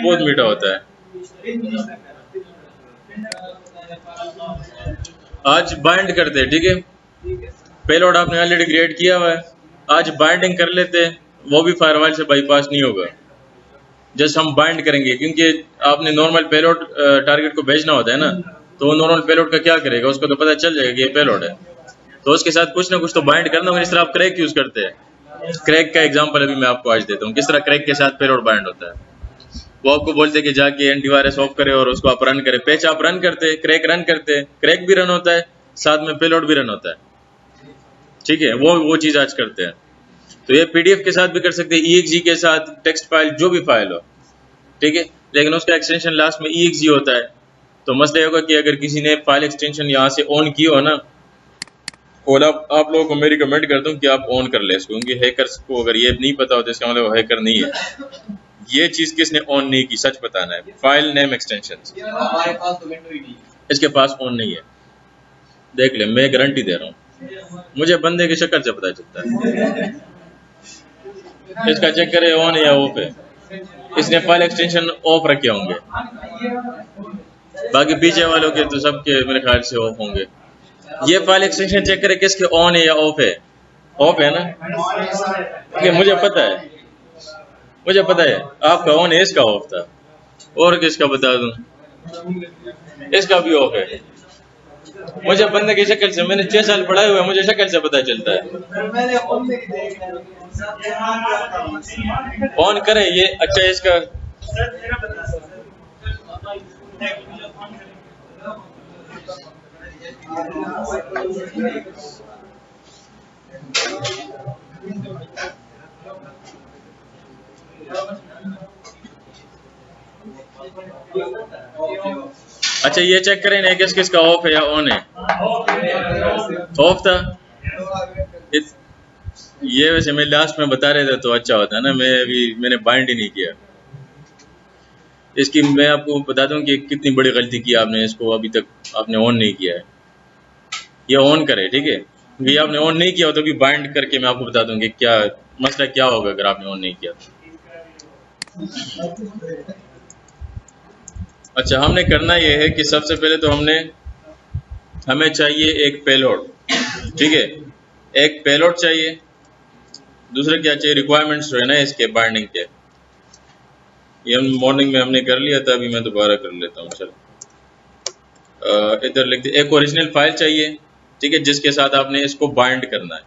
बहुत मीठा होता है। आज बाइंड करते हैं, ठीक है, पेलोड आपने ऑलरेडी क्रिएट किया हुआ है, आज बाइंडिंग कर लेते हैं, वो भी फायरवॉल से बाईपास नहीं होगा। जस्ट हम बाइंड करेंगे, क्योंकि आपने नॉर्मल पेलोड टारगेट को भेजना होता है ना, तो नॉर्मल पेलोड का क्या करेगा, उसको तो पता चल जाएगा कि ये पेलोड है, तो उसके साथ कुछ ना कुछ तो बाइंड करना होगा। जिस तरह आप क्रैक यूज करते हैं, क्रैक का एग्जांपल अभी मैं आपको आज देता हूँ, किस तरह क्रैक के साथ पेलोड बाइंड होता है। वो आपको बोलते हैं कि जाके एंटीवायरस ऑफ करे और उसको आप रन करें। पैच आप रन करते हैं, क्रैक रन करते हैं, क्रैक भी रन होता है, साथ में पेलोड भी रन होता है, ठीक है, वो चीज आज करते हैं। तो ये पीडीएफ के साथ भी कर सकते हैं, ईएक्सजी के साथ, टेक्स्ट फाइल, जो भी फाइल हो, ठीक है, लेकिन उसका एक्सटेंशन लास्ट में ईएक्सजी होता है। तो मसला ये होगा कि अगर किसी ने फाइल एक्सटेंशन यहाँ से ऑन की हो ना, और आप लोगों को मैं रिकमेंड करता हूँ कि आप ऑन कर ले इसको, क्योंकि हैकर्स को अगर ये नहीं पता होता इसका मतलब वो हैकर नहीं है। ये चीज किसने ऑन नहीं की, सच बताना है। फाइल नेम एक्सटेंशन हमारे पास तो वेंडर ही नहीं है, इसके पास ऑन नहीं है, देख ले, मैं गारंटी दे रहा हूँ, मुझे बंदे की शक्ल से पता चलता है। इसका चेक करे ऑन या ऑफ है, इसने फाइल एक्सटेंशन ऑफ रखे होंगे, बाकी पीछे वालों के तो सबके मेरे ख्याल से ऑफ होंगे। ये फाइल एक्सटेंशन चेक करे किसके ऑन है या ऑफ है, ऑफ है ना, ये मुझे पता है, मुझे पता है आपका ऑन है, इसका ऑफ था, और किसका बता दूं, इसका भी ऑफ है। मुझे बंदे की शक्ल से, मैंने 6 साल पढ़ाए हुए, मुझे शक्ल से पता चलता है। ऑन करे ये, अच्छा इसका अच्छा ये चेक करें ना किस किसका ऑफ है या ऑन है। ऑफ था ये, वैसे मैं लास्ट में बता रहे थे तो अच्छा होता है ना, मैंने बाइंड ही नहीं किया। इसकी मैं आपको बता दूं कि कितनी बड़ी गलती की आपने, इसको अभी तक आपने ऑन नहीं किया है। ये ऑन करे, ठीक है, ये आपने ऑन नहीं किया हो तो भी बाइंड करके मैं आपको बता दूंगी क्या मसला क्या होगा अगर आपने ऑन नहीं किया। अच्छा, हमने करना ये है कि सबसे पहले तो हमें चाहिए एक पेलोड, ठीक है, एक पेलोड चाहिए। दूसरा क्या चाहिए, रिक्वायरमेंट्स जो है ना इसके बाइंडिंग के, ये हम मॉर्निंग में हमने कर लिया था, अभी मैं दोबारा कर लेता हूँ। चलो इधर लिख दे, एक ओरिजिनल फाइल चाहिए, ठीक है, जिसके साथ आपने इसको बाइंड करना है,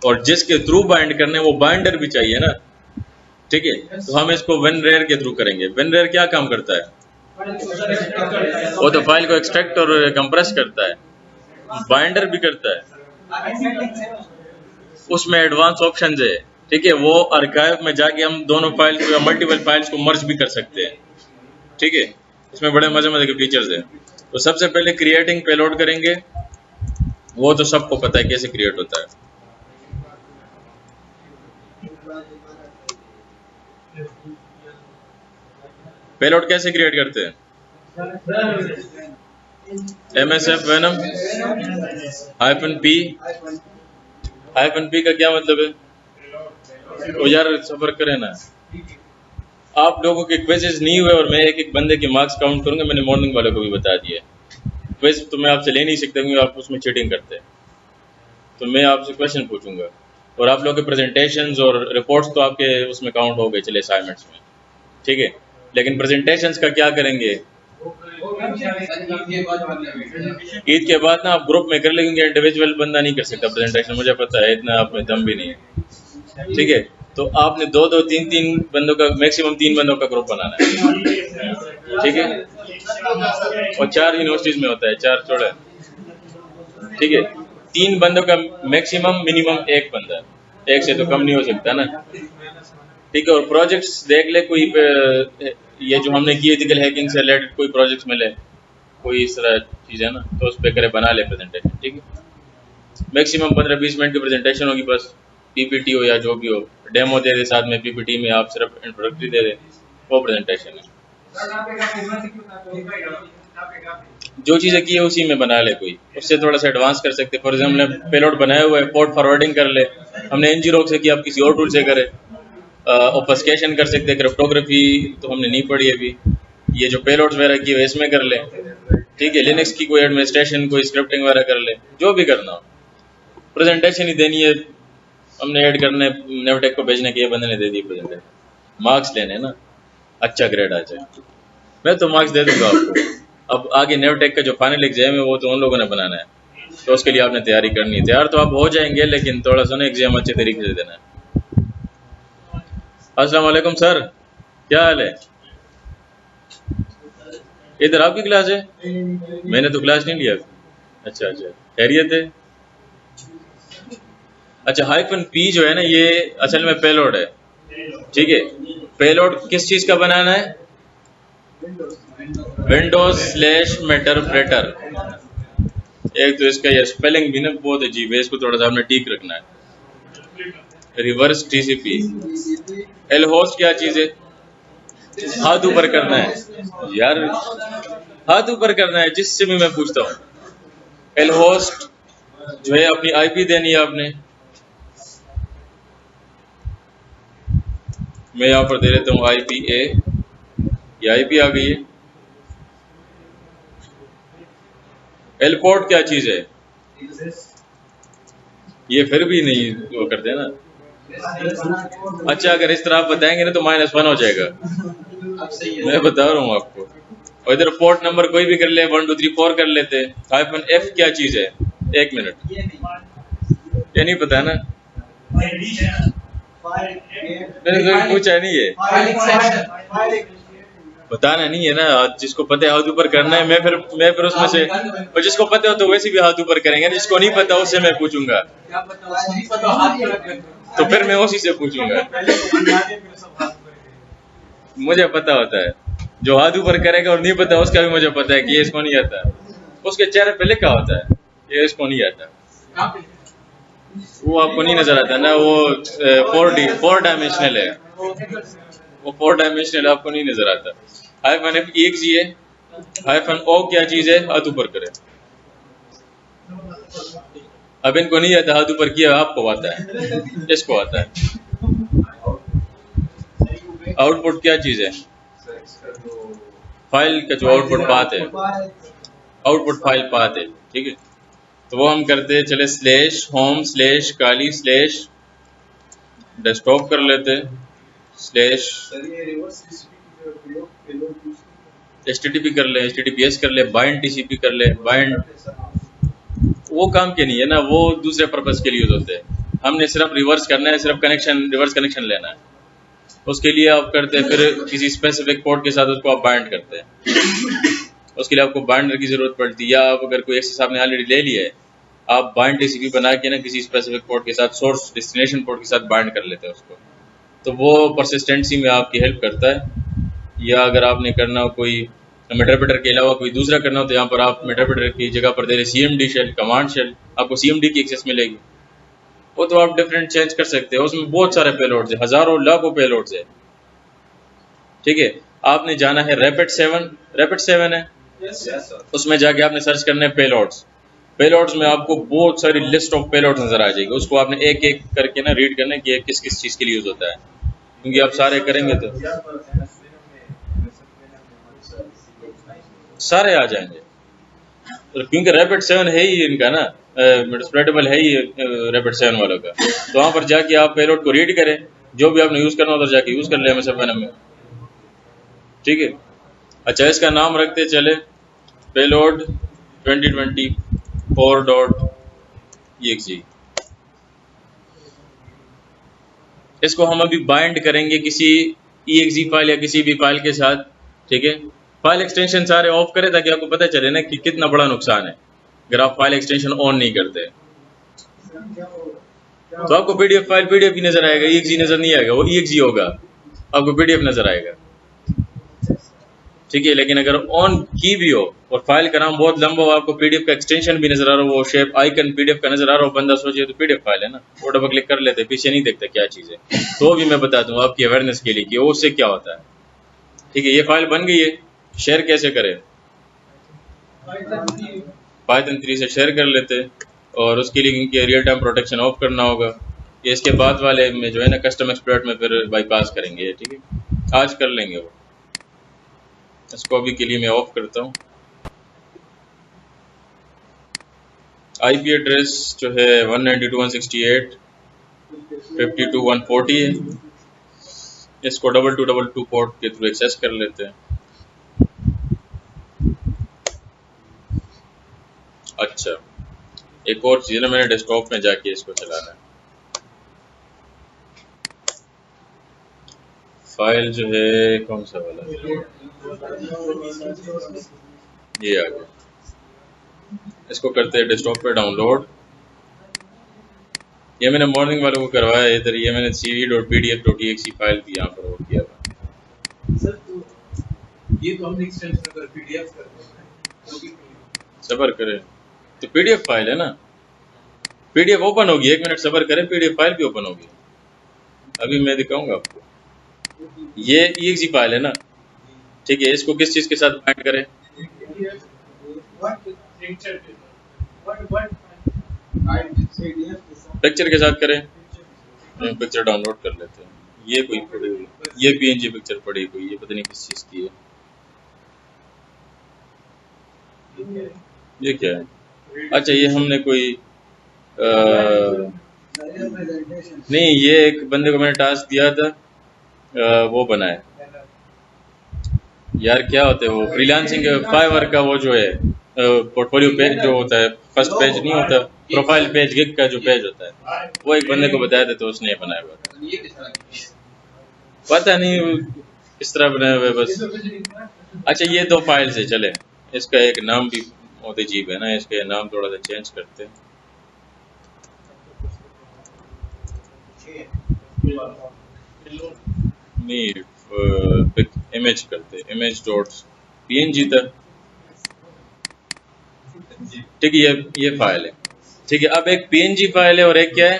और जिसके थ्रू बाइंड करना है वो बाइंडर भी चाहिए ना, ठीक है। तो हम इसको WinRAR के थ्रू करेंगे। WinRAR क्या काम करता है, वो तो फाइल को एक्सट्रैक्ट और कंप्रेस करता है, बाइंडर भी करता है, उसमें एडवांस ऑप्शंस है, ठीक है। वो आर्काइव में जाके हम दोनों फाइल्स को या मल्टीपल फाइल्स को मर्ज भी कर सकते हैं, ठीक है। इसमें बड़े मजे के फीचर्स हैं। तो सबसे पहले क्रिएटिंग पेलोड करेंगे, वो तो सबको पता है कैसे क्रिएट होता है। पेलोड कैसे क्रिएट करते हैं, MSF venom -p का क्या मतलब है, वो यार सफर करे ना, आप लोगों के क्विज़ेस नहीं हुए और मैं एक एक बंदे के मार्क्स काउंट करूंगा। मैंने मॉर्निंग वालों को भी बता दिया, क्विज तो मैं आपसे ले नहीं सकता क्योंकि आप उसमें चीटिंग करते हैं। तो मैं आपसे क्वेश्चन पूछूंगा और आप लोगों के प्रेजेंटेशंस और रिपोर्ट्स तो आपके उसमें काउंट हो गए चले असाइनमेंट्स में, ठीक है। लेकिन प्रेजेंटेशंस का क्या करेंगे, ईद के बाद ना आप ग्रुप में कर लेंगे, इंडिविजुअल बंदा नहीं कर सकता प्रेजेंटेशन, मुझे पता है, इतना आप में दम भी नहीं है, ठीक है। तो आपने 2-2, 3-3 बंदों का, मैक्सिमम 3 बंदों का ग्रुप बनाना है, ठीक है। और 4 यूनिवर्सिटीज में होता है, 4 छोड़ा, ठीक है। 3 बंदों का मैक्सिमम, मिनिमम 1 बंदा, 1 से तो कम नहीं हो सकता ना, ठीक है। और प्रोजेक्ट्स देख ले, कोई ये जो हमने की एथिकल हैकिंग से रिलेटेड कोई प्रोजेक्ट्स मिले, कोई इस तरह चीज़ है ना, तो उस पर करे, बना ले प्रेजेंटेशन, ठीक है। मैक्सिमम 15-20 मिनट की प्रेजेंटेशन होगी, बस पीपीटी हो या जो भी हो, डेमो दे दे साथ में, पीपीटी में आप सिर्फ इंट्रोडक्टरी दे दे, वो प्रेजेंटेशन है। जो चीज़ें की है उसी में बना ले, कोई उससे थोड़ा सा एडवांस कर सकते। फॉर एग्जाम्पल हमने पेलोड बनाया हुआ है, पोर्ट फॉरवर्डिंग कर ले, हमने NGROC से किया, आप किसी और टूल से करे, ऑब्फस्केशन कर सकते हैं, क्रिप्टोग्राफी तो हमने नहीं पढ़ी अभी, ये जो पेलोड्स वगैरह की है इसमें कर ले, ठीक है। लिनक्स की कोई एडमिनिस्ट्रेशन, कोई स्क्रिप्टिंग वगैरह कर ले, जो भी करना हो। प्रेजेंटेशन ही देनी है, हमने ऐड करने, नेवटेक को भेजने के, ये बंदे ने दे दी प्रेजेंटेशन, मार्क्स लेने ना, अच्छा ग्रेड आ जाए, मैं तो मार्क्स दे दूंगा आपको। अब आगे नेवटेक का जो फाइनल एग्जाम है वो तो उन लोगों ने बनाना है, तो उसके लिए आपने तैयारी करनी है। तैयार तो आप हो जाएंगे, लेकिन थोड़ा सा ना एग्जाम अच्छे तरीके से देना है। अस्सलाम वालेकुम सर, क्या हाल है? इधर आपकी क्लास है? मैंने तो क्लास नहीं लिया। अच्छा अच्छा, खैरियत है? अच्छा, हाइफन पी जो है ना, ये असल में पेलोड है, ठीक है। पेलोड किस चीज का बनाना है? Windows slash meterpreter. एक तो इसका ये स्पेलिंग भी ना बहुत अजीब है, इसको थोड़ा सा आपने ठीक रखना है। Reverse TCP. एल होस्ट क्या चीज है? हाथ ऊपर करना है यार, हाथ ऊपर करना है जिससे भी मैं पूछता हूँ। एल होस्ट जो है अपनी आईपी देनी है आपने, मैं यहाँ पर दे देता हूँ आईपी ए, ये आईपी आ गई है। एल पोर्ट क्या चीज है? ये फिर भी नहीं वो करते ना। अच्छा, अगर इस तरह आप बताएंगे ना तो -1 हो जाएगा, मैं बता रहा हूँ आपको। और इधर पोर्ट नंबर कोई भी कर ले, 1 2 3 4 कर लेते। हाइफन एफ क्या चीज है? एक मिनट, ये नहीं पता ना, मैंने तो पूछा नहीं है, बताना नहीं है ना। जिसको पता है हाथ ऊपर करना है, मैं फिर उसमें से, और जिसको पता हो तो वैसे भी हाथ ऊपर करेंगे, जिसको नहीं पता उससे मैं पूछूंगा, तो फिर मैं उसी से पूछूंगा। मुझे पता होता है, जो हाथ ऊपर करेगा और नहीं पता उसका भी मुझे पता है कि ये इसको नहीं आता, उसके चेहरे पे लिखा होता है ये इसको नहीं आता, वो आपको नहीं नजर आता ना, वो 4 डायमेंशनल है, वो 4 डायमेंशनल आपको नहीं नजर आता। हाइफन एफ एक जी है, हाइफन ओ क्या चीज है? हाथ ऊपर करे। अब इनको नहीं आता, हाथ ऊपर किया, आपको आता है, इसको आता है। आउटपुट क्या चीज है? फाइल का जो आउटपुट पाथ है, आउटपुट फाइल पाथ है, ठीक है। तो वो हम करते हैं, चले स्लैश होम स्लैश काली स्लैश डेस्कटॉप कर लेते, स्लैश HTTP कर ले, HTTPS कर ले, बाइंड TCP कर ले। बाइंड वो काम के नहीं है ना, वो दूसरे पर्पस के लिए यूज होते हैं। हमने सिर्फ रिवर्स करना है, सिर्फ कनेक्शन, रिवर्स कनेक्शन लेना है, उसके लिए आप करते हैं, फिर किसी स्पेसिफिक पोर्ट के साथ उसको आप बाइंड करते हैं, उसके लिए आपको बाइंडर की जरूरत पड़ती है। या आप अगर कोई एक्सेस आपने ऑलरेडी ले लिया है, आप बाइंड TCP बना के ना किसी स्पेसिफिक पोर्ट के साथ, सोर्स डेस्टिनेशन पोर्ट के साथ बाइंड कर लेते हैं उसको, तो वो परसिस्टेंसी में आपकी हेल्प करता है। या अगर आपने करना हो कोई मेटरप्रेटर के अलावा कोई दूसरा करना हो, तो यहाँ पर आप मेटरप्रेटर की जगह पर दे रहे CMD शेल, कमांड शेल, आपको CMD की एक्सेस मिलेगी, वो तो आप डिफरेंट चेंज कर सकते हो। उसमें बहुत सारे पेलोड्स है, हजारों लाखों पेलोड्स है, ठीक है। आपने जाना है रैपिड 7 है, उसमें जाके आपने सर्च करना है पेलोड्स। पेलोड्स में आपको बहुत सारी लिस्ट ऑफ पेलोड्स नजर आ जाएगी, उसको आपने एक एक करके ना रीड करना है कि किस किस चीज के लिए यूज होता है, क्योंकि आप सारे करेंगे तो सारे आ जाएंगे। तो क्योंकि रैपिड 7 है ही इनका ना, स्प्रेडेबल है ही रैपिड 7 वालों का, तो वहां पर जाके आप पेलोड को रीड करें, जो भी आपने यूज करना उधर जाके यूज कर ले MS7 में, ठीक है। अच्छा, इसका नाम रखते चले पेलोड 2024.exe। इसको हम अभी बाइंड करेंगे किसी exe फाइल या किसी भी फाइल के साथ, ठीक है। फाइल एक्सटेंशन सारे ऑफ करें ताकि आपको पता चले ना कि कितना बड़ा नुकसान है अगर आप फाइल एक्सटेंशन ऑन नहीं करते। तो आपको PDF फाइल PDF ही नजर आएगा, exe नजर नहीं आएगा, वो exe होगा, आपको PDF नजर आएगा, ठीक है। लेकिन अगर ऑन की भी हो और फाइल का नाम बहुत लंबा हो, आपको PDF का एक्सटेंशन भी नजर आ रहा हो, वो शेप आइकन PDF का नजर आ रहा हो, बंदा सोचे तो PDF फाइल है ना, वो डबल क्लिक कर लेते, पीछे नहीं देखता क्या चीज है। तो भी मैं बता दूं आपकी अवेयरनेस के लिए कि उससे क्या होता है, ठीक है। ये फाइल बन गई है, शेयर कैसे करें? Python 3 से शेयर कर लेते, और उसके लिए क्योंकि रियल टाइम प्रोटेक्शन ऑफ करना होगा, ये इसके बाद वाले में जो है ना कस्टम एक्सप्लॉइट में फिर बाईपास करेंगे, ठीक है, आज कर लेंगे वो। इसको अभी के लिए मैं ऑफ करता हूँ। आईपी एड्रेस जो है 192.168.52.140 है। इसको 2222 पोर्ट के थ्रू एक्सेस कर लेते हैं। अच्छा, एक और चीज़ ना, मैंने डेस्कटॉप में जाके इसको चलाना है। फाइल जो है कौन सा वाला, ये आ गया। इसको करते हैं डेस्कटॉप पे डाउनलोड। ये मैंने मॉर्निंग वालों को करवाया इधर। ये मैंने cv.pdf.exe फाइल भी यहाँ पर किया था। सर तो ये तो हमने एक्सटेंशन अगर पीडीएफ कर दो सबर करें तो पीडीएफ फाइल है ना, पीडीएफ ओपन होगी। 1 मिनट सबर करें, पीडीएफ फाइल भी ओपन होगी। अभी मैं दिखाऊंगा आपको। ये exe फाइल है ना, ठीक है। इसको किस चीज़ के साथ बाइंड करें? पिक्चर के साथ करें। पिक्चर डाउनलोड कर लेते हैं। ये कोई पड़ी हुई, ये पीएनजी पिक्चर पड़ी हुई, ये पता नहीं किस चीज़ की है। ये क्या है? अच्छा, ये हमने कोई नहीं, ये एक बंदे को मैंने टास्क दिया था, वो बनाए। यार क्या होता है वो फ्रीलांसिंग फाइवर का वो जो है पोर्टफोलियो पेज जो होता है, फर्स्ट पेज नहीं होता, प्रोफाइल पेज गिग का जो पेज होता है, वो एक बंदे को बताया था तो उसने बनाया हुआ था। ये किस तरह की पता नहीं इस तरह बनाया हुआ है बस। अच्छा, ये 2 फाइल से चले। इसका एक नाम भी बहुत अजीब है ना, इसका नाम थोड़ा सा चेंज करते हैं। नहीं, इमेज करते, image.png तक, ठीक है। ये फाइल है, ठीक है। अब एक png फाइल है और एक क्या है,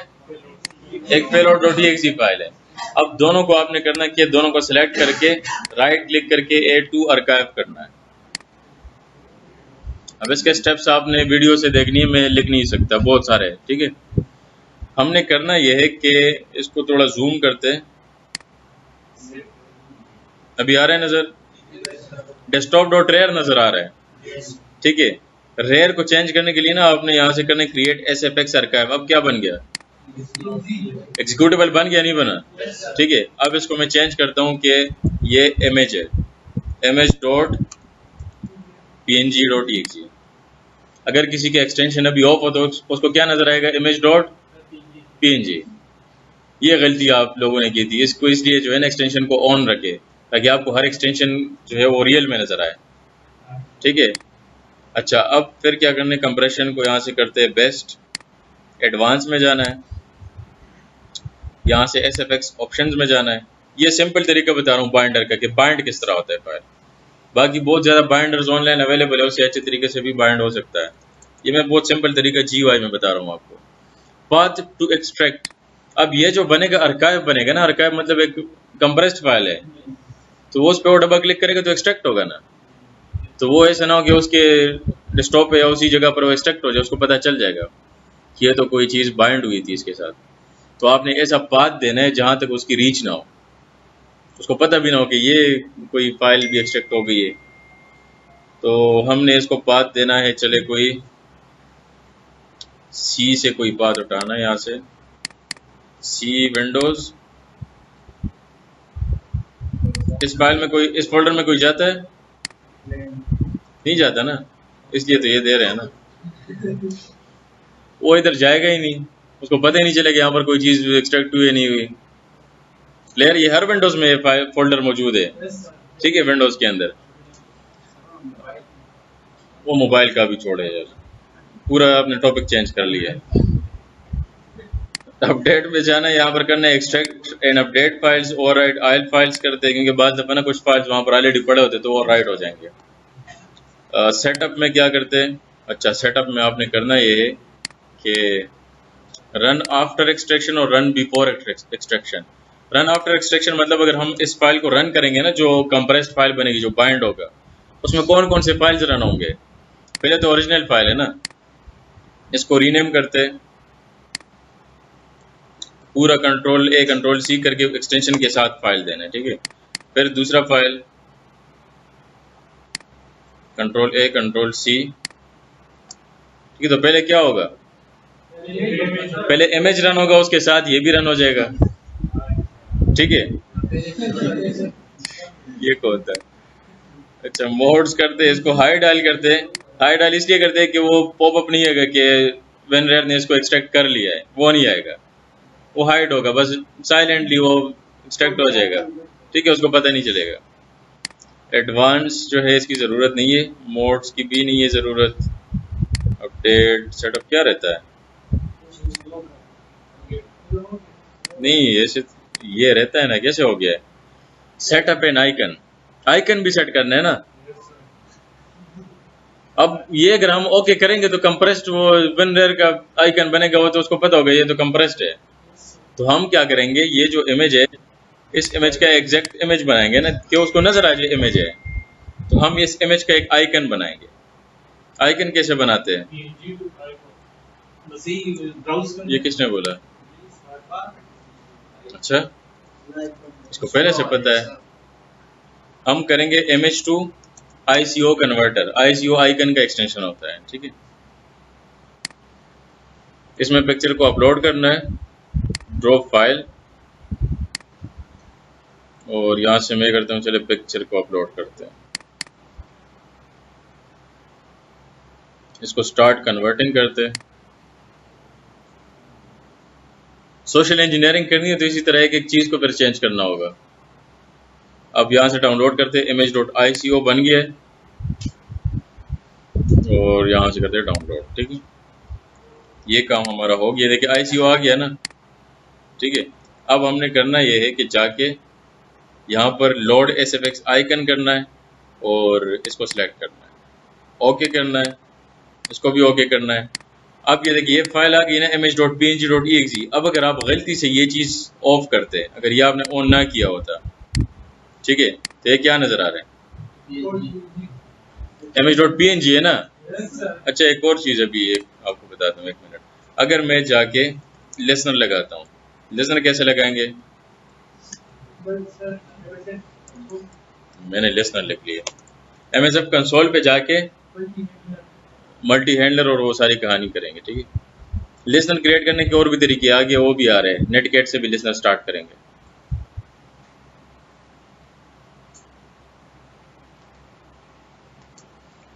एक payload.exe फाइल है। अब दोनों को आपने करना क्या, दोनों को सिलेक्ट करके राइट क्लिक करके add to archive करना है। अब इसके स्टेप्स आपने वीडियो से देखनी है, मैं लिख नहीं सकता, बहुत सारे हैं, ठीक है। हमने करना यह है कि इसको थोड़ा जूम करते हैं। अभी आ रहा है नजर, desktop.rar नजर आ रहा है, ठीक है। रेयर को चेंज करने के लिए ना आपने यहाँ से करना क्रिएट sfx archive। अब क्या बन गया, एग्जीक्यूटेबल बन गया, नहीं बना, ठीक है। अब इसको मैं चेंज करता हूँ कि ये इमेज है, image.png.exe। अगर किसी के एक्सटेंशन अभी ऑफ हो तो उसको क्या नजर आएगा, image.png। ये गलती आप लोगों ने की थी, इसको इसलिए जो है ना एक्सटेंशन को ऑन रखे ताकि आपको हर एक्सटेंशन जो है वो रियल में नजर आए, ठीक है। अच्छा, अब फिर क्या करना है, कंप्रेशन को यहाँ से करते हैं बेस्ट, एडवांस में जाना है, यहाँ से SFX ऑप्शंस में जाना है। ये सिंपल तरीका बता रहा हूँ बाइंडर का कि बाइंड किस तरह होता है फाइल। बाकी बहुत ज़्यादा बाइंडर्स ऑनलाइन अवेलेबल है, उससे अच्छे तरीके से भी बाइंड हो सकता है। ये मैं बहुत सिंपल तरीका GUI में बता रहा हूँ आपको। पाथ टू एक्सट्रैक्ट, अब ये जो बनेगा आर्काइव बनेगा ना, आर्काइव मतलब एक कंप्रेस्ड फाइल है, तो वो उस पर वो डबल क्लिक करेगा तो एक्सट्रैक्ट होगा ना। तो वो ऐसा ना हो कि उसके डेस्कटॉप पे या उसी जगह पर वो एक्सट्रैक्ट हो जाए, उसको पता चल जाएगा कि ये तो कोई चीज़ बाइंड हुई थी इसके साथ। तो आपने ऐसा पाथ देना है जहाँ तक उसकी रीच ना हो, उसको पता भी ना हो कि ये कोई फाइल भी एक्सट्रैक्ट हो गई है। तो हमने इसको पाथ देना है, चले कोई C से कोई पाथ उठाना है, यहाँ से C विंडोज। इस फाइल में कोई, इस फोल्डर में कोई जाता है, नहीं जाता ना, इसलिए तो ये दे रहे हैं ना। वो इधर जाएगा ही नहीं, उसको पता ही नहीं चलेगा यहाँ पर कोई चीज़ एक्सट्रैक्ट हुई है नहीं हुई। क्लियर, ये हर विंडोज में फोल्डर मौजूद है, ठीक है, विंडोज के अंदर। वो मोबाइल का भी छोड़े यार, पूरा आपने टॉपिक चेंज कर लिया है। अपडेट में जाना है, यहाँ पर करना है extract and update files, overwrite all files करते हैं, क्योंकि बाद दफा ना कुछ फाइल्स वहाँ पर ऑलरेडी पड़े होते तो ओवरराइट हो जाएंगे। सेटअप में क्या करते हैं, अच्छा सेटअप में आपने करना ये है कि रन आफ्टर एक्सट्रैक्शन और run before extraction. Run after extraction मतलब अगर हम इस फाइल को रन करेंगे ना, जो कंप्रेस्ड फाइल बनेगी, जो बाइंड होगा, उसमें कौन कौन से फाइल्स रन होंगे। पहले तो ओरिजिनल फाइल है ना, इसको रीनेम करते हैं, पूरा कंट्रोल ए कंट्रोल सी करके एक्सटेंशन के साथ फाइल देना है, ठीक है। फिर दूसरा file control A control C, ठीक है। तो पहले क्या होगा, पहले इमेज रन होगा, उसके साथ ये भी रन हो जाएगा, ठीक है। ये क्या होता है, अच्छा मोड्स करते हैं, इसको हाई डायल करते हैं। हाई डायल इसलिए करते हैं कि वो पॉपअप नहीं आएगा कि वेनरेयर ने इसको एक्सट्रैक्ट कर लिया है, वो नहीं आएगा, वो हाइड होगा, बस साइलेंटली वो एक्सट्रैक्ट हो जाएगा, ठीक है, उसको पता नहीं चलेगा। एडवांस जो है इसकी ज़रूरत नहीं है, मोड्स की भी नहीं है ज़रूरत। अपडेट सेटअप क्या रहता है, नहीं ऐसे ये रहता है ना, कैसे हो गया है, सेटअप एन आइकन, आइकन भी सेट करना है ना। अब ये अगर हम ओके करेंगे तो कंप्रेस्ड वो वेनरेयर का आइकन बनेगा, वो तो उसको पता होगा ये तो कंप्रेस्ड है। तो हम क्या करेंगे, ये जो इमेज है इस इमेज का एग्जैक्ट इमेज बनाएंगे ना, कि उसको नजर आ जाए इमेज है, तो हम इस इमेज का एक आइकन बनाएंगे। आइकन कैसे बनाते हैं, ये किसने बोला, अच्छा इसको पहले से पता है। हम करेंगे image to ICO converter, ICO icon का एक्सटेंशन होता है, ठीक है। इसमें पिक्चर को अपलोड करना है, ड्रॉप फाइल, और यहां से मैं करता हूं, चले पिक्चर को अपलोड करते हैं, इसको स्टार्ट कन्वर्टिंग करते हैं। सोशल इंजीनियरिंग करनी है तो इसी तरह एक एक चीज को फिर चेंज करना होगा। अब यहां से डाउनलोड करते हैं, image.ico बन गया है, और यहां से करते हैं डाउनलोड, ठीक है। ये काम हमारा हो गया, देखिए ICO आ गया ना, ठीक है। अब हमने करना ये है कि जाके यहाँ पर लोड SFX आइकन करना है और इसको सिलेक्ट करना है, ओके करना है, इसको भी ओके करना है। अब ये देखिए ये फाइल आ गई ना image.png.exe। अब अगर आप गलती से ये चीज़ ऑफ करते हैं, अगर ये आपने ऑन ना किया होता, ठीक है, तो ये क्या नज़र आ रहा है, image.png है ना। अच्छा एक और चीज़ अभी आपको बताता हूँ, 1 मिनट। अगर मैं जाके लिसनर लगाता हूँ, लिसनर कैसे लगाएंगे, मैंने लिसनर लिख लिया। MSF कंसोल पे जाके मल्टी हैंडलर और वो सारी कहानी करेंगे, ठीक है। लिसनर क्रिएट करने के और भी तरीके आगे वो भी आ रहे हैं, नेटकैट से भी लिसनर स्टार्ट करेंगे।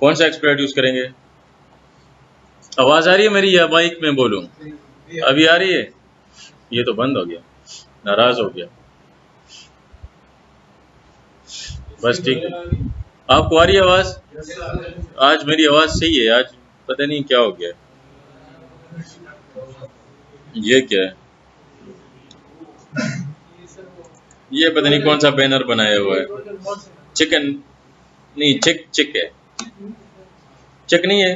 कौन सा एक्सप्लॉइट यूज करेंगे, आवाज आ रही है मेरी या माइक में बोलूं, अभी आ रही है, ये तो बंद हो गया, नाराज हो गया, बस ठीक है। आपको आ रही है आवाज, आज मेरी आवाज सही है, आज पता नहीं क्या हो गया। ये क्या है, ये पता नहीं कौन सा बैनर बनाया हुआ है, चिकन नहीं, चिक है, चिक नहीं है,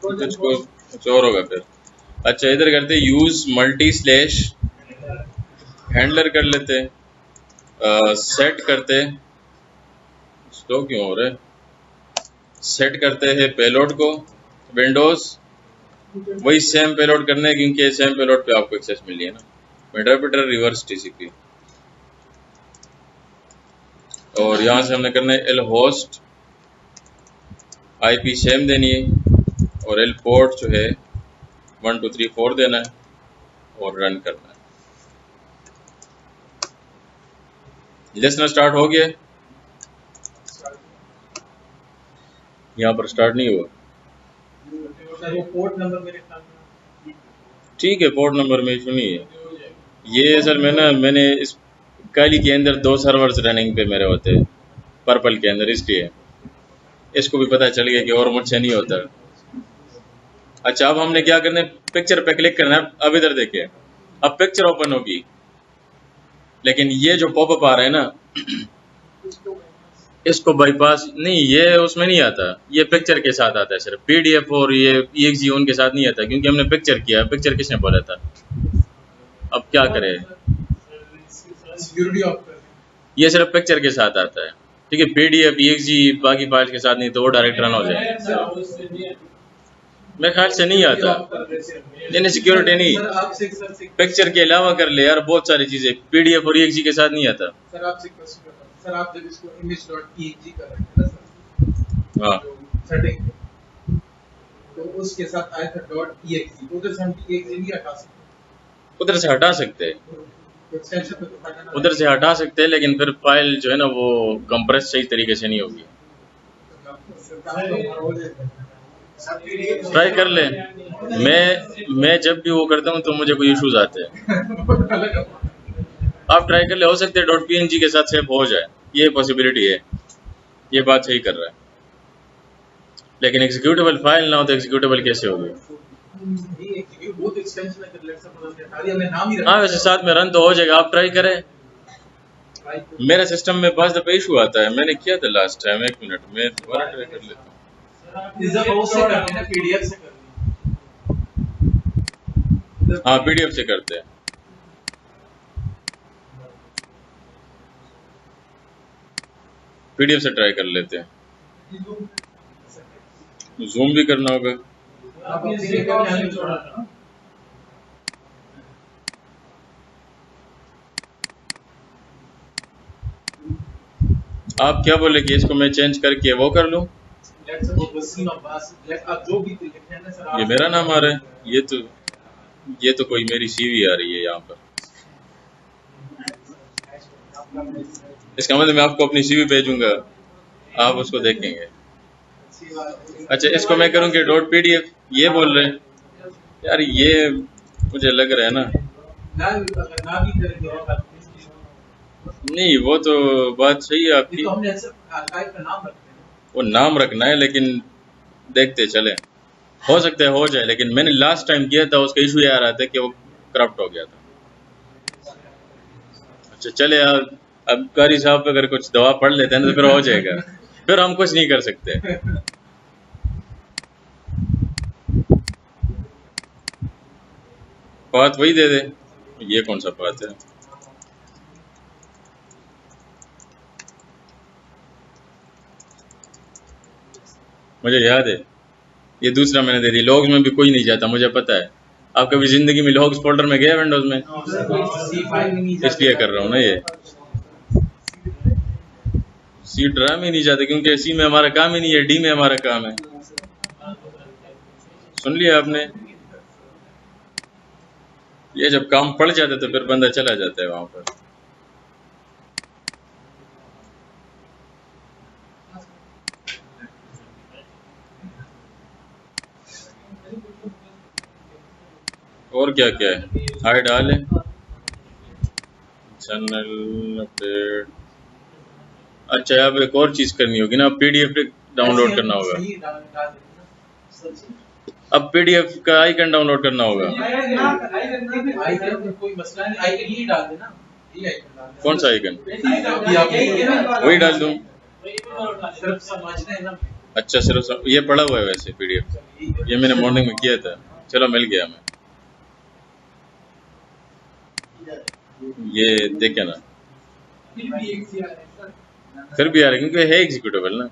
तुझको कुछ और होगा फिर। अच्छा इधर करते यूज मल्टी स्लैश हैंडलर कर लेते, सेट करते, स्लो क्यों हो रहा है, सेट करते हैं पेलोड को, विंडोज वही सेम पेलोड करना है क्योंकि सेम पेलोड पे आपको एक्सेस मिली है ना, मेटापिटर रिवर्स TCP। और यहाँ से हमने करना है एल होस्ट, IP सेम देनी है, और एल पोर्ट जो है 1 2 3 4 देना है, और रन करना है। लिसनर स्टार्ट हो गया, यहाँ पर स्टार्ट नहीं हुआ, पोर्ट नंबर मेरे ख्याल में ठीक है, पोर्ट नंबर में इशू नहीं है। ये असल में ना मैंने इस काली के अंदर 2 सर्वर्स रनिंग पे मेरे होते हैं, पर्पल के अंदर, इसलिए इसको भी पता चल गया कि और मुझसे नहीं होता। अच्छा अब हमने क्या करना है, पिक्चर पे क्लिक करना है। अब इधर देखिए, अब पिक्चर ओपन होगी, लेकिन ये जो पॉपअप आ रहा है ना इसको बाईपास नहीं, ये उसमें नहीं आता, ये पिक्चर के साथ आता है सिर्फ, PDF और ये EXE उनके साथ नहीं आता, क्योंकि हमने पिक्चर किया, पिक्चर किसने बोला था। अब क्या करें, सिक्योरिटी ऑफ कर, ये सिर्फ पिक्चर के साथ आता है, ठीक है, PDF EXE बाकी फाइल्स के साथ नहीं, तो वो डायरेक्ट रन हो जाए। मेरे ख्याल से नहीं आता। नहीं सिक्योरिटी नहीं, सर आपसे सर से पिक्चर के अलावा कर ले यार, बहुत सारी चीजें PDF और EXE के साथ नहीं आता। सर आपसे क्वेश्चन करता हूं सर, आप जब इसको image.exe कर रहे थे ना सर, हाँ सेटिंग तो उसके साथ आया था .exe, तो उधर से हम .exe नहीं हटा सकते, उधर से हटा सकते हैं, एक्सटेंशन पे तो हटाना उधर से हटा सकते हैं, लेकिन फिर फाइल जो है ना वो कंप्रेस सही तरीके से नहीं होगी। ट्राई कर ले। मैं जब भी वो करता हूँ तो मुझे कोई इश्यूज आते हैं। आप ट्राई कर ले, हो सकता है .png के साथ सेव हो जाए, ये पॉसिबिलिटी है, ये बात सही कर रहा है। लेकिन एग्जीक्यूटेबल फाइल ना हो तो एग्जीक्यूटेबल कैसे होगी? बहुत एक्सटेंशन है, लेट्स सपोज हमने नाम ही हाँ वैसे साथ में रन तो हो जाएगा, आप ट्राई करें। मेरा सिस्टम में पास दफा इशू आता है, मैंने किया था लास्ट टाइम। 1 मिनट में दोबारा ट्राई कर लेता हूँ। से करते हैं, PDF से करते हैं। हाँ PDF से करते हैं। PDF से ट्राई कर लेते हैं। जूम भी करना होगा। आप इसे करके छोड़ा ना, आप क्या बोले कि इसको मैं चेंज करके वो कर लूँ? Let's suppose Wasim Abbas, let's आप जो भी लिखे हैं ना सर, ये मेरा नाम आ रहा है, ये तो कोई मेरी CV आ रही है यहाँ पर। इसका मतलब मैं आपको अपनी CV भेजूंगा, आप उसको देखेंगे। अच्छा इसको मैं करूँ कि .pdf, ये बोल रहे हैं यार, ये मुझे लग रहा है ना। अगर ना भी करेंगे और नहीं वो तो बात सही है आपकी, तो हमने सिर्फ आर्काइव का नाम रखते हैं, वो नाम रखना है, लेकिन देखते चले, हो सकता है हो जाए। लेकिन मैंने लास्ट टाइम किया था, उसका इशू ये आ रहा था कि वो करप्ट हो गया था। अच्छा चले यार, अब कारी साहब अगर कुछ दवा पढ़ लेते हैं तो फिर हो जाएगा, फिर हम कुछ नहीं कर सकते। बात वही दे दे, ये कौन सा बात है? मुझे याद है, ये दूसरा मैंने दे दी। लॉग्स में भी कोई नहीं जाता, मुझे पता है। आप कभी जिंदगी में लॉग्स फोल्डर में गए विंडोज में? इसलिए कर रहा हूँ ना, ये C ड्राम ही नहीं जाते, क्योंकि C में हमारा काम ही नहीं है, D में हमारा काम है। सुन लिया आपने? ये जब काम पड़ जाता है तो फिर बंदा चला जाता है वहां पर। और क्या क्या है? हाई डाल है, चैनल अपडेट। अच्छा अब एक और चीज करनी होगी ना, PDF डाउनलोड करना होगा। अब PDF का आइकन डाउनलोड करना होगा। आइकन कोई मसला नहीं, आइकन ही डाल देना, ये आइकन डाल देना। कौन सा आइकन? वही वही डाल दूं? सिर्फ समझना है ना। अच्छा सिर्फ ये पड़ा हुआ है वैसे PDF, ये मैंने मॉर्निंग में किया था। चलो मिल गया हमें, ये देखे ना, फिर भी आ रहा है क्योंकि है एग्जीक्यूटेबल ना।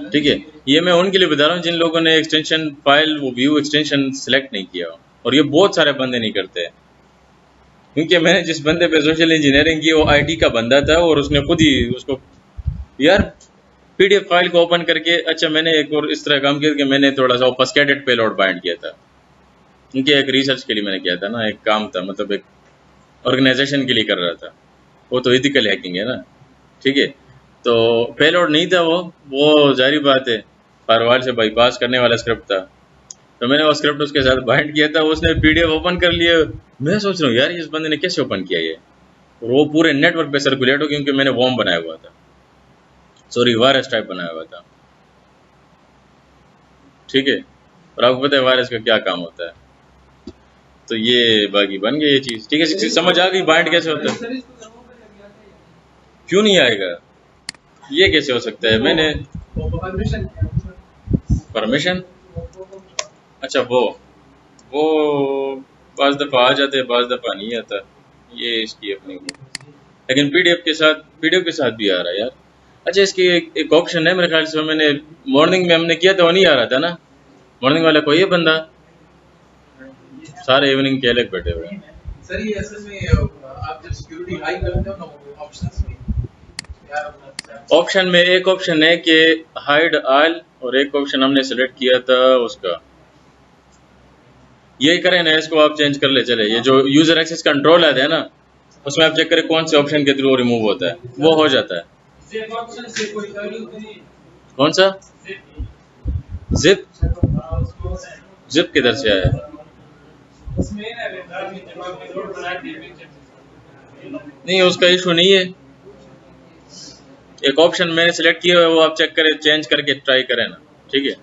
ठीक है, ये मैं उनके लिए बता रहा हूँ जिन लोगों ने एक्सटेंशन फाइल वो व्यू एक्सटेंशन सेलेक्ट नहीं किया, और ये बहुत सारे बंदे नहीं करते। क्योंकि मैंने जिस बंदे पे सोशल इंजीनियरिंग की, वो IT का बंदा था, और उसने खुद ही उसको यार PDF फाइल को ओपन करके। अच्छा मैंने एक और इस तरह काम किया कि मैंने थोड़ा सा ऑब्फस्केटेड पेलोड बाइंड किया था, क्योंकि एक रिसर्च के लिए मैंने किया था ना, एक काम था, मतलब एक ऑर्गेनाइजेशन के लिए कर रहा था। वो तो एथिकल हैकिंग है ना, ठीक है। तो पेलोड नहीं था वो जारी बात है, फायरवॉल से बाईपास करने वाला स्क्रिप्ट था। तो मैंने वो स्क्रिप्ट उसके साथ बाइंड किया था, उसने PDF ओपन कर लिया। मैं सोच रहा हूँ यार इस बंदे ने कैसे ओपन किया ये, और वो पूरे नेटवर्क पे सर्कुलेट हो, क्योंकि मैंने वॉर्म बनाया हुआ था, सॉरी वायरस टाइप बनाया हुआ था। ठीक है, और आपको पता है वायरस का क्या काम होता है। तो ये बाकी बन गई ये चीज़, ठीक है, समझ आ गई बाइंड कैसे होता है। क्यों नहीं आएगा, ये कैसे हो सकता है? मैंने परमिशन, अच्छा वो बाज़ दफ़ा आ जाते हैं, बाज़ दफ़ा नहीं आता, ये इसकी अपनी। लेकिन PDF के साथ भी आ रहा है यार। अच्छा इसकी एक ऑप्शन है मेरे ख्याल से, मैंने मॉर्निंग में हमने किया था, वो नहीं आ रहा था ना, मॉर्निंग वाला कोई है बंदा, सारे इवनिंग के अलग बैठे हुए हैं। सर ये असल में आप जब सिक्योरिटी हाई करते हो ना ऑप्शंस में यार ऑप्शन में एक ऑप्शन है कि हाइड ऑल, और एक ऑप्शन हमने सेलेक्ट किया था उसका, यही करें ना, इसको आप चेंज कर ले चले। ये जो यूजर एक्सेस कंट्रोल आता है ना, उसमें आप चेक करें कौन से ऑप्शन के थ्रू रिमूव होता है, वो हो जाता है। कौन सा जिप? जिप किधर से आया? नहीं, उसका इशू नहीं है। एक ऑप्शन मैंने सेलेक्ट किया है, वो आप चेक करें, चेंज करके ट्राई करें ना, ठीक है।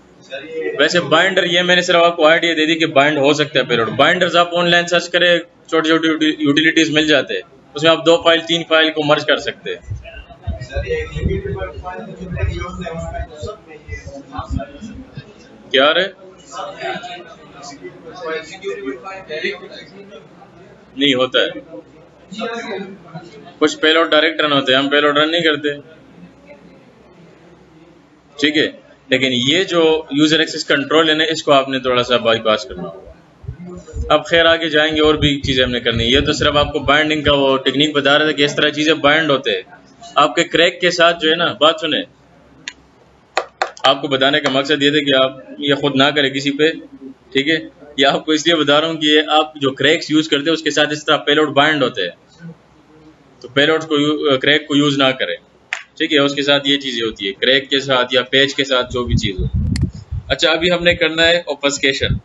वैसे बाइंडर, ये मैंने सिर्फ आपको आइडिया दे दी कि बाइंड हो सकता है पेलोड। बाइंडर्स आप ऑनलाइन सर्च करें, छोटे छोटे यूटिलिटीज मिल जाते हैं, उसमें आप 2 फाइल 3 फाइल को मर्ज कर सकते हैं। क्या रे? नहीं होता है, कुछ पेलोड डायरेक्ट रन होते हैं, हम पेलोड रन नहीं करते, ठीक है। लेकिन ये जो यूजर एक्सेस कंट्रोल है ना, इसको आपने थोड़ा सा बाईपास करना होगा। अब खैर आगे जाएंगे, और भी चीजें हमने करनी है। ये तो सिर्फ आपको बाइंडिंग का वो टेक्निक बता रहे थे कि इस तरह चीजें बाइंड होते हैं। आपके क्रैक के साथ जो है ना, बात सुने, आपको बताने का मकसद ये था कि आप ये खुद ना करें किसी पे, ठीक है। ये आपको इसलिए बता रहा हूँ कि आप जो क्रैक्स यूज करते हैं उसके साथ इस तरह पेलोड बाइंड होते हैं, तो पेलोड को क्रैक को यूज ना करें, ठीक है। उसके साथ ये चीजें होती है, क्रैक के साथ या पेज के साथ, जो भी चीज हो। अच्छा, अभी हमने करना है ऑब्फस्केशन।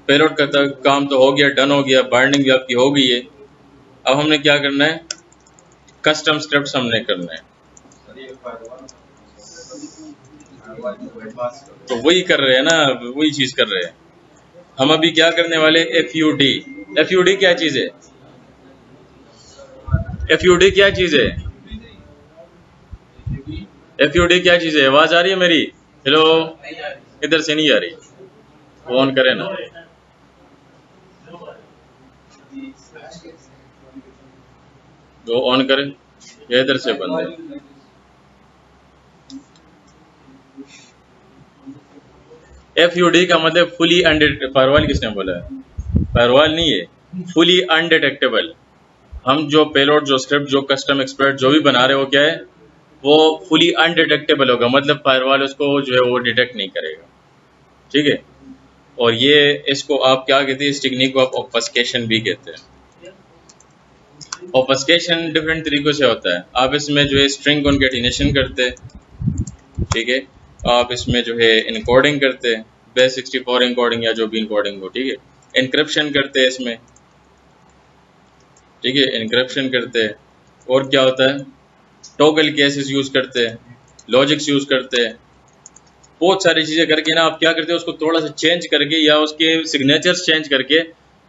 पेलोड का काम तो हो गया, डन हो गया, बाइंडिंग भी आपकी हो गई है। अब हमने क्या करना है, कस्टम स्क्रिप्ट हमने करना है, तो वही कर रहे हैं ना, वही चीज कर रहे हैं हम। अभी क्या करने वाले, FUD। FUD क्या चीज है? FUD क्या चीज है? FUD क्या चीज है? आवाज आ रही है मेरी? हेलो, इधर से नहीं आ रही, वो ऑन करें ना। वो ऑन करें, या इधर से बंद है? FUD का मतलब फुली अनडिटेक्टेबल। फायरवॉल किसने बोला है? फायरवॉल नहीं है, फुली अनडिटेक्टेबल। हम जो पेलोड, जो स्क्रिप्ट, जो कस्टम एक्सपर्ट जो भी बना रहे हो, क्या है वो फुली अनडिटेक्टेबल होगा, मतलब फायरवॉल उसको जो है वो डिटेक्ट नहीं करेगा, ठीक है। और ये इसको आप क्या कहते हैं, इस टेक्निक को आप ऑब्फस्केशन भी कहते हैं। ऑब्फस्केशन डिफरेंट तरीकों से होता है। आप इसमें जो है स्ट्रिंग कॉन्केटिनेशन करते हैं, ठीक है। आप इसमें जो है इनकोडिंग करते हैं, बेस 64 इनकोडिंग या जो भी इनकोडिंग हो, ठीक है। इनक्रिप्शन करते हैं इसमें, ठीक है, इनक्रिप्शन करते हैं। और क्या होता है, टॉगल केसेस यूज करते हैं, लॉजिक्स यूज करते हैं, बहुत सारी चीजें करके ना आप क्या करते हैं, उसको थोड़ा सा चेंज करके या उसके सिग्नेचर्स चेंज करके।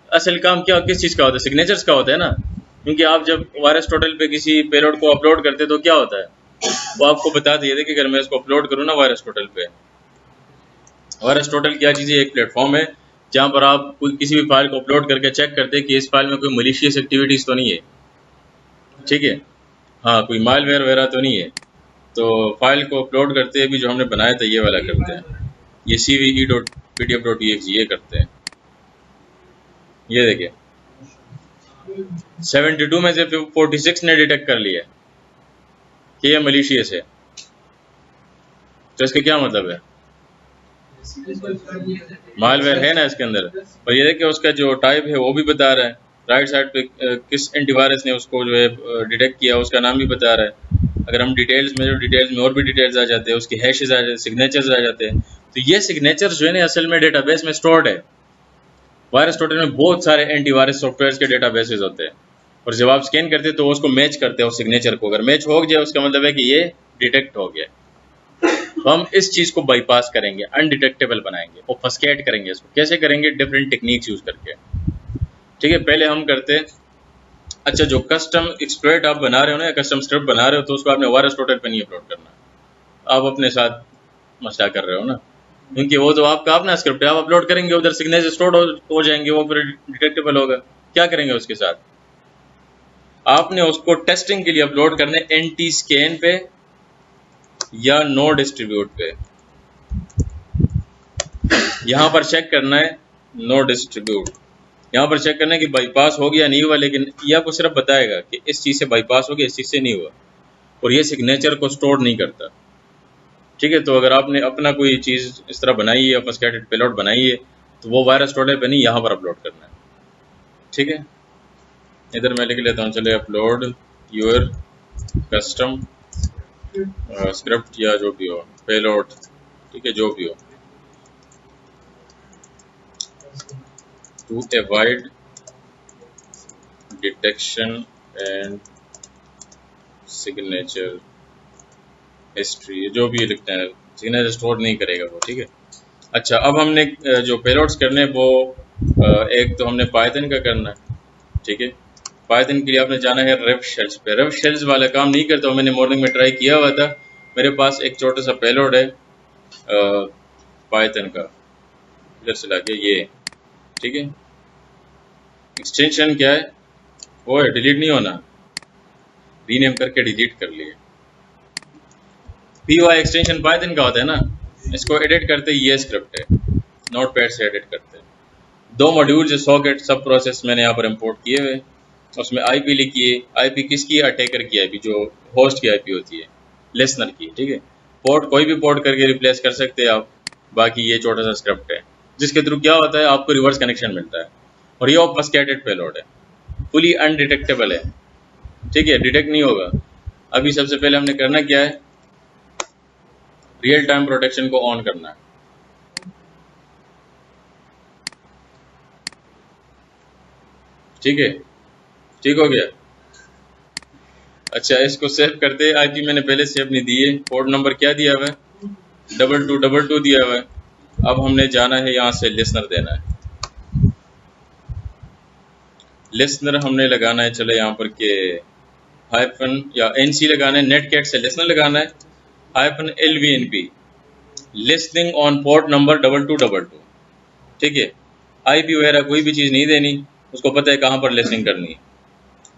असल काम क्या, किस चीज का होता है? सिग्नेचर्स का होता है ना, क्योंकि आप जब वायरस्टोटल पे किसी पेलोड को अपलोड करते हैं तो क्या होता है, वो आपको बता दिए थे कि अगर मैं इसको अपलोड करूँ ना वायरस्टोटल पे। वायरस्टोटल क्या चीज़ है? एक प्लेटफॉर्म है जहाँ पर आप कोई किसी भी फाइल को अपलोड करके चेक करते हैं कि इस फाइल में कोई मलिशियस एक्टिविटीज़ तो नहीं है, ठीक है, हाँ, कोई मालवेयर वगैरह तो नहीं है। तो फाइल को अपलोड करते हैं, भी जो हमने बनाया था ये वाला करते हैं, ये cve.pdf.exe ये करते हैं। ये देखिए 72 में से 46 ने डिटेक्ट कर लिया कि ये मलिशियस है। तो इसका क्या मतलब है? मालवेयर है ना इसके अंदर। और ये देखिए उसका जो टाइप है वो भी बता रहा है, राइट साइड पे किस एंटीवायरस ने उसको जो है डिटेक्ट किया, उसका नाम भी बता रहा है। अगर हम डिटेल्स में और भी डिटेल्स आ जाते हैं, उसके हैशेस आ जाते हैं, सिग्नेचर्स आ जाते हैं। तो ये सिग्नेचर्स जो है ना असल में डेटाबेस में स्टोर्ड है। वायरस्टोटल में बहुत सारे एंटीवायरस सॉफ्टवेयर के डेटाबेसेस होते हैं, और जब आप स्कैन करते हैं तो उसको मैच करते हैं, उस सिग्नेचर को अगर मैच हो गया उसका मतलब है कि ये डिटेक्ट हो गया। तो हम इस चीज़ को बाईपास करेंगे, अनडिटेक्टेबल बनाएंगे, ऑब्फस्केट करेंगे। इसको कैसे करेंगे? डिफरेंट टेक्निक्स यूज करके, ठीक है। पहले हम करते हैं, अच्छा जो कस्टम एक्सप्लॉइट आप बना रहे हो ना, या कस्टम स्क्रिप्ट बना रहे हो, तो उसको आपने वायरस्टोटल पे नहीं अपलोड करना, आप अपने साथ मसला कर रहे हो ना, क्योंकि वो तो आपका अपना स्क्रिप्ट है। आप अपलोड करेंगे उधर सिग्नेचर स्टोर हो जाएंगे, वो फिर डिटेक्टेबल होगा। क्या करेंगे उसके साथ? आपने उसको टेस्टिंग के लिए अपलोड करना है एंटी स्कैन पे या नो डिस्ट्रीब्यूट पे, यहाँ पर चेक करना है नो डिस्ट्रीब्यूट, यहाँ पर चेक करना है कि बाईपास हो गया नहीं हुआ, लेकिन यह आपको सिर्फ बताएगा कि इस चीज़ से बाईपास हो गया, इस चीज़ से नहीं हुआ, और ये सिग्नेचर को स्टोर नहीं करता। ठीक है, तो अगर आपने अपना कोई चीज़ इस तरह बनाई है, ऑब्फस्केटेड पेलोड बनाई है, तो वो वायरस स्टोरेज पे नहीं, यहाँ पर अपलोड करना है। ठीक है, इधर मैं लिख लेता हूँ, चले अपलोड योर कस्टम स्क्रिप्ट या जो भी हो पेलोड, ठीक है, जो भी हो, to avoid detection and signature history, जो भी लिखते हैं, सिग्नेचर स्टोर नहीं करेगा वो। ठीक है, अच्छा, अब हमने जो पेलोड्स करने हैं वो एक तो हमने पाइथन का करना है। ठीक है, पाइथन के लिए आपने जाना है रेफ शेल्स पे। रेफ शेल्स वाला काम नहीं करता हूँ, मैंने मॉर्निंग में ट्राई किया हुआ था। मेरे पास एक छोटा सा पेलोड है पाइथन का, इधर से लाके ये, ठीक है, एक्सटेंशन क्या है वो है, डिलीट नहीं होना, रीनेम करके डिलीट कर लिए। py एक्सटेंशन पाइथन का होता है ना, इसको एडिट करते ये स्क्रिप्ट है, नोटपैड से एडिट करते हैं। 2 मॉड्यूल जो सॉकेट सब प्रोसेस मैंने यहाँ पर इंपोर्ट किए हुए, उसमें आईपी लिखी है, आईपी किसकी, अटैकर की आईपी, जो होस्ट की आईपी होती है, लिसनर की। ठीक है, पोर्ट कोई भी पोर्ट करके रिप्लेस कर सकते हैं आप। बाकी ये छोटा सा स्क्रिप्ट है जिसके थ्रू क्या होता है, आपको रिवर्स कनेक्शन मिलता है, और ये ऑब्फस्केटेड पेलोड है, फुली अनडिटेक्टेबल है। ठीक है, डिटेक्ट नहीं होगा। अभी सबसे पहले हमने करना क्या है, रियल टाइम प्रोटेक्शन को ऑन करना है। ठीक है, ठीक हो गया। अच्छा, इसको सेव करते हैं। आईपी मैंने पहले सेव नहीं दी है, पोर्ट नंबर क्या दिया हुआ है, 2222 दिया हुआ है। अब हमने जाना है यहाँ से लिसनर देना है, लिसनर हमने लगाना है, चले यहाँ पर के हाइफन या एनसी लगाना है, नेटकैट से लिसनर लगाना है, hyphen LVNP, listening on port number 2222। ठीक है, आईपी वगैरह कोई भी चीज़ नहीं देनी, उसको पता है कहाँ पर लिसनिंग करनी है।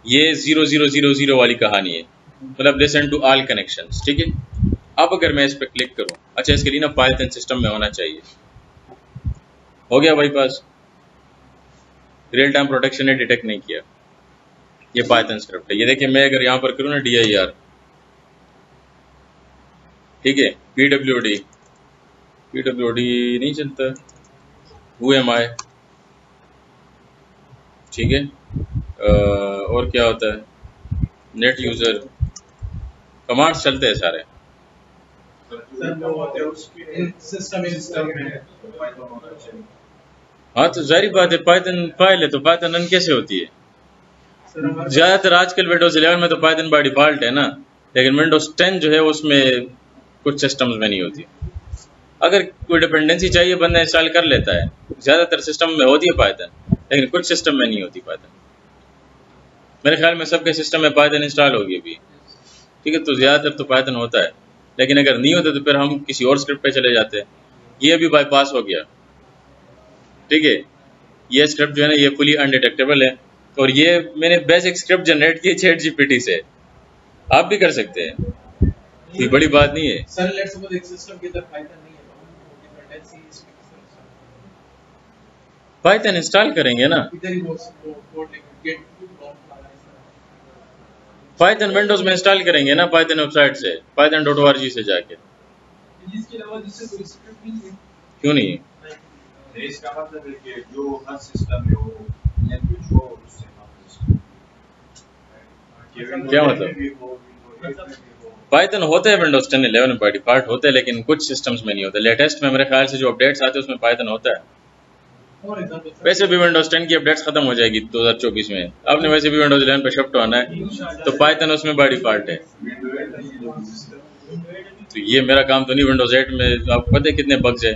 ये 0000 वाली कहानी है, मतलब लिसन टू ऑल कनेक्शंस। ठीक है, अब अगर मैं इस पर क्लिक करूं, अच्छा, इसके लिए ना पाइथन सिस्टम में होना चाहिए। हो गया बाईपास, रियल टाइम प्रोटेक्शन ने डिटेक्ट नहीं किया, ये पाइथन स्क्रिप्ट है। ये देखिए, मैं अगर यहाँ पर करूँ ना dir, ठीक है, pwd नहीं चलता, who am I, ठीक है, और क्या होता है, नेट यूजर, कमांड्स चलते हैं सारे। हाँ, तो जाहिर बात है, पाइथन फाइल है तो पाइथन रन कैसे होती है। ज़्यादातर आजकल विंडोज 11 में तो पाइथन बाय डिफॉल्ट है ना, लेकिन विंडोज 10 जो है उसमें कुछ सिस्टम्स में नहीं होती। अगर कोई डिपेंडेंसी चाहिए बंदा इंस्टॉल कर लेता है, ज़्यादातर सिस्टम में होती है पाइथन, लेकिन कुछ सिस्टम में नहीं होती पाइथन। मेरे ख्याल में सबके सिस्टम में पाइथन इंस्टॉल होगी अभी। ठीक है, तो ज़्यादातर तो पाइथन होता है, लेकिन अगर नहीं होता तो फिर हम किसी और स्क्रिप्ट पे चले जाते हैं। ये भी बाईपास हो गया। ठीक है, ये स्क्रिप्ट जो है ना, ये फुली अनडिटेक्टेबल है, और ये मैंने बेसिक स्क्रिप्ट जनरेट की ChatGPT से, आप भी कर सकते हैं, कोई बड़ी बात नहीं है। सर, लेट्स सपोज एक सिस्टम के अंदर पाइथन नहीं है, तो डिपेंडेंसी इसमें किस तरह से पाइथन इंस्टॉल करेंगे ना, इधर ही वो कोड लिख गेट पाइथन विंडोज में इंस्टॉल करेंगे ना, पाइथन वेबसाइट से, python.org से जाके। इसके अलावा जिससे कोई स्क्रिप्ट नहीं है, क्यों नहीं है? इसका मतलब है कि जो हर सिस्टम में वो लैंग्वेज हो उससे क्या मतलब? पाइथन होता है विंडोज 10 11 में बाय डिफॉल्ट होता है, लेकिन कुछ सिस्टम्स में नहीं होता। लेटेस्ट में मेरे ख्याल से जो अपडेट्स आते हैं उसमें पाइथन होता है। और एग्जांपल वैसे भी विंडोज 10 की अपडेट्स खत्म हो जाएगी 2024 में, आपने वैसे भी विंडोज 11 पे शिफ्ट होना है, तो पाइथन उसमें बाय डिफॉल्ट है। तो ये मेरा काम तो नहीं। विंडोज 8 में आपको पता है कितने बग्स है।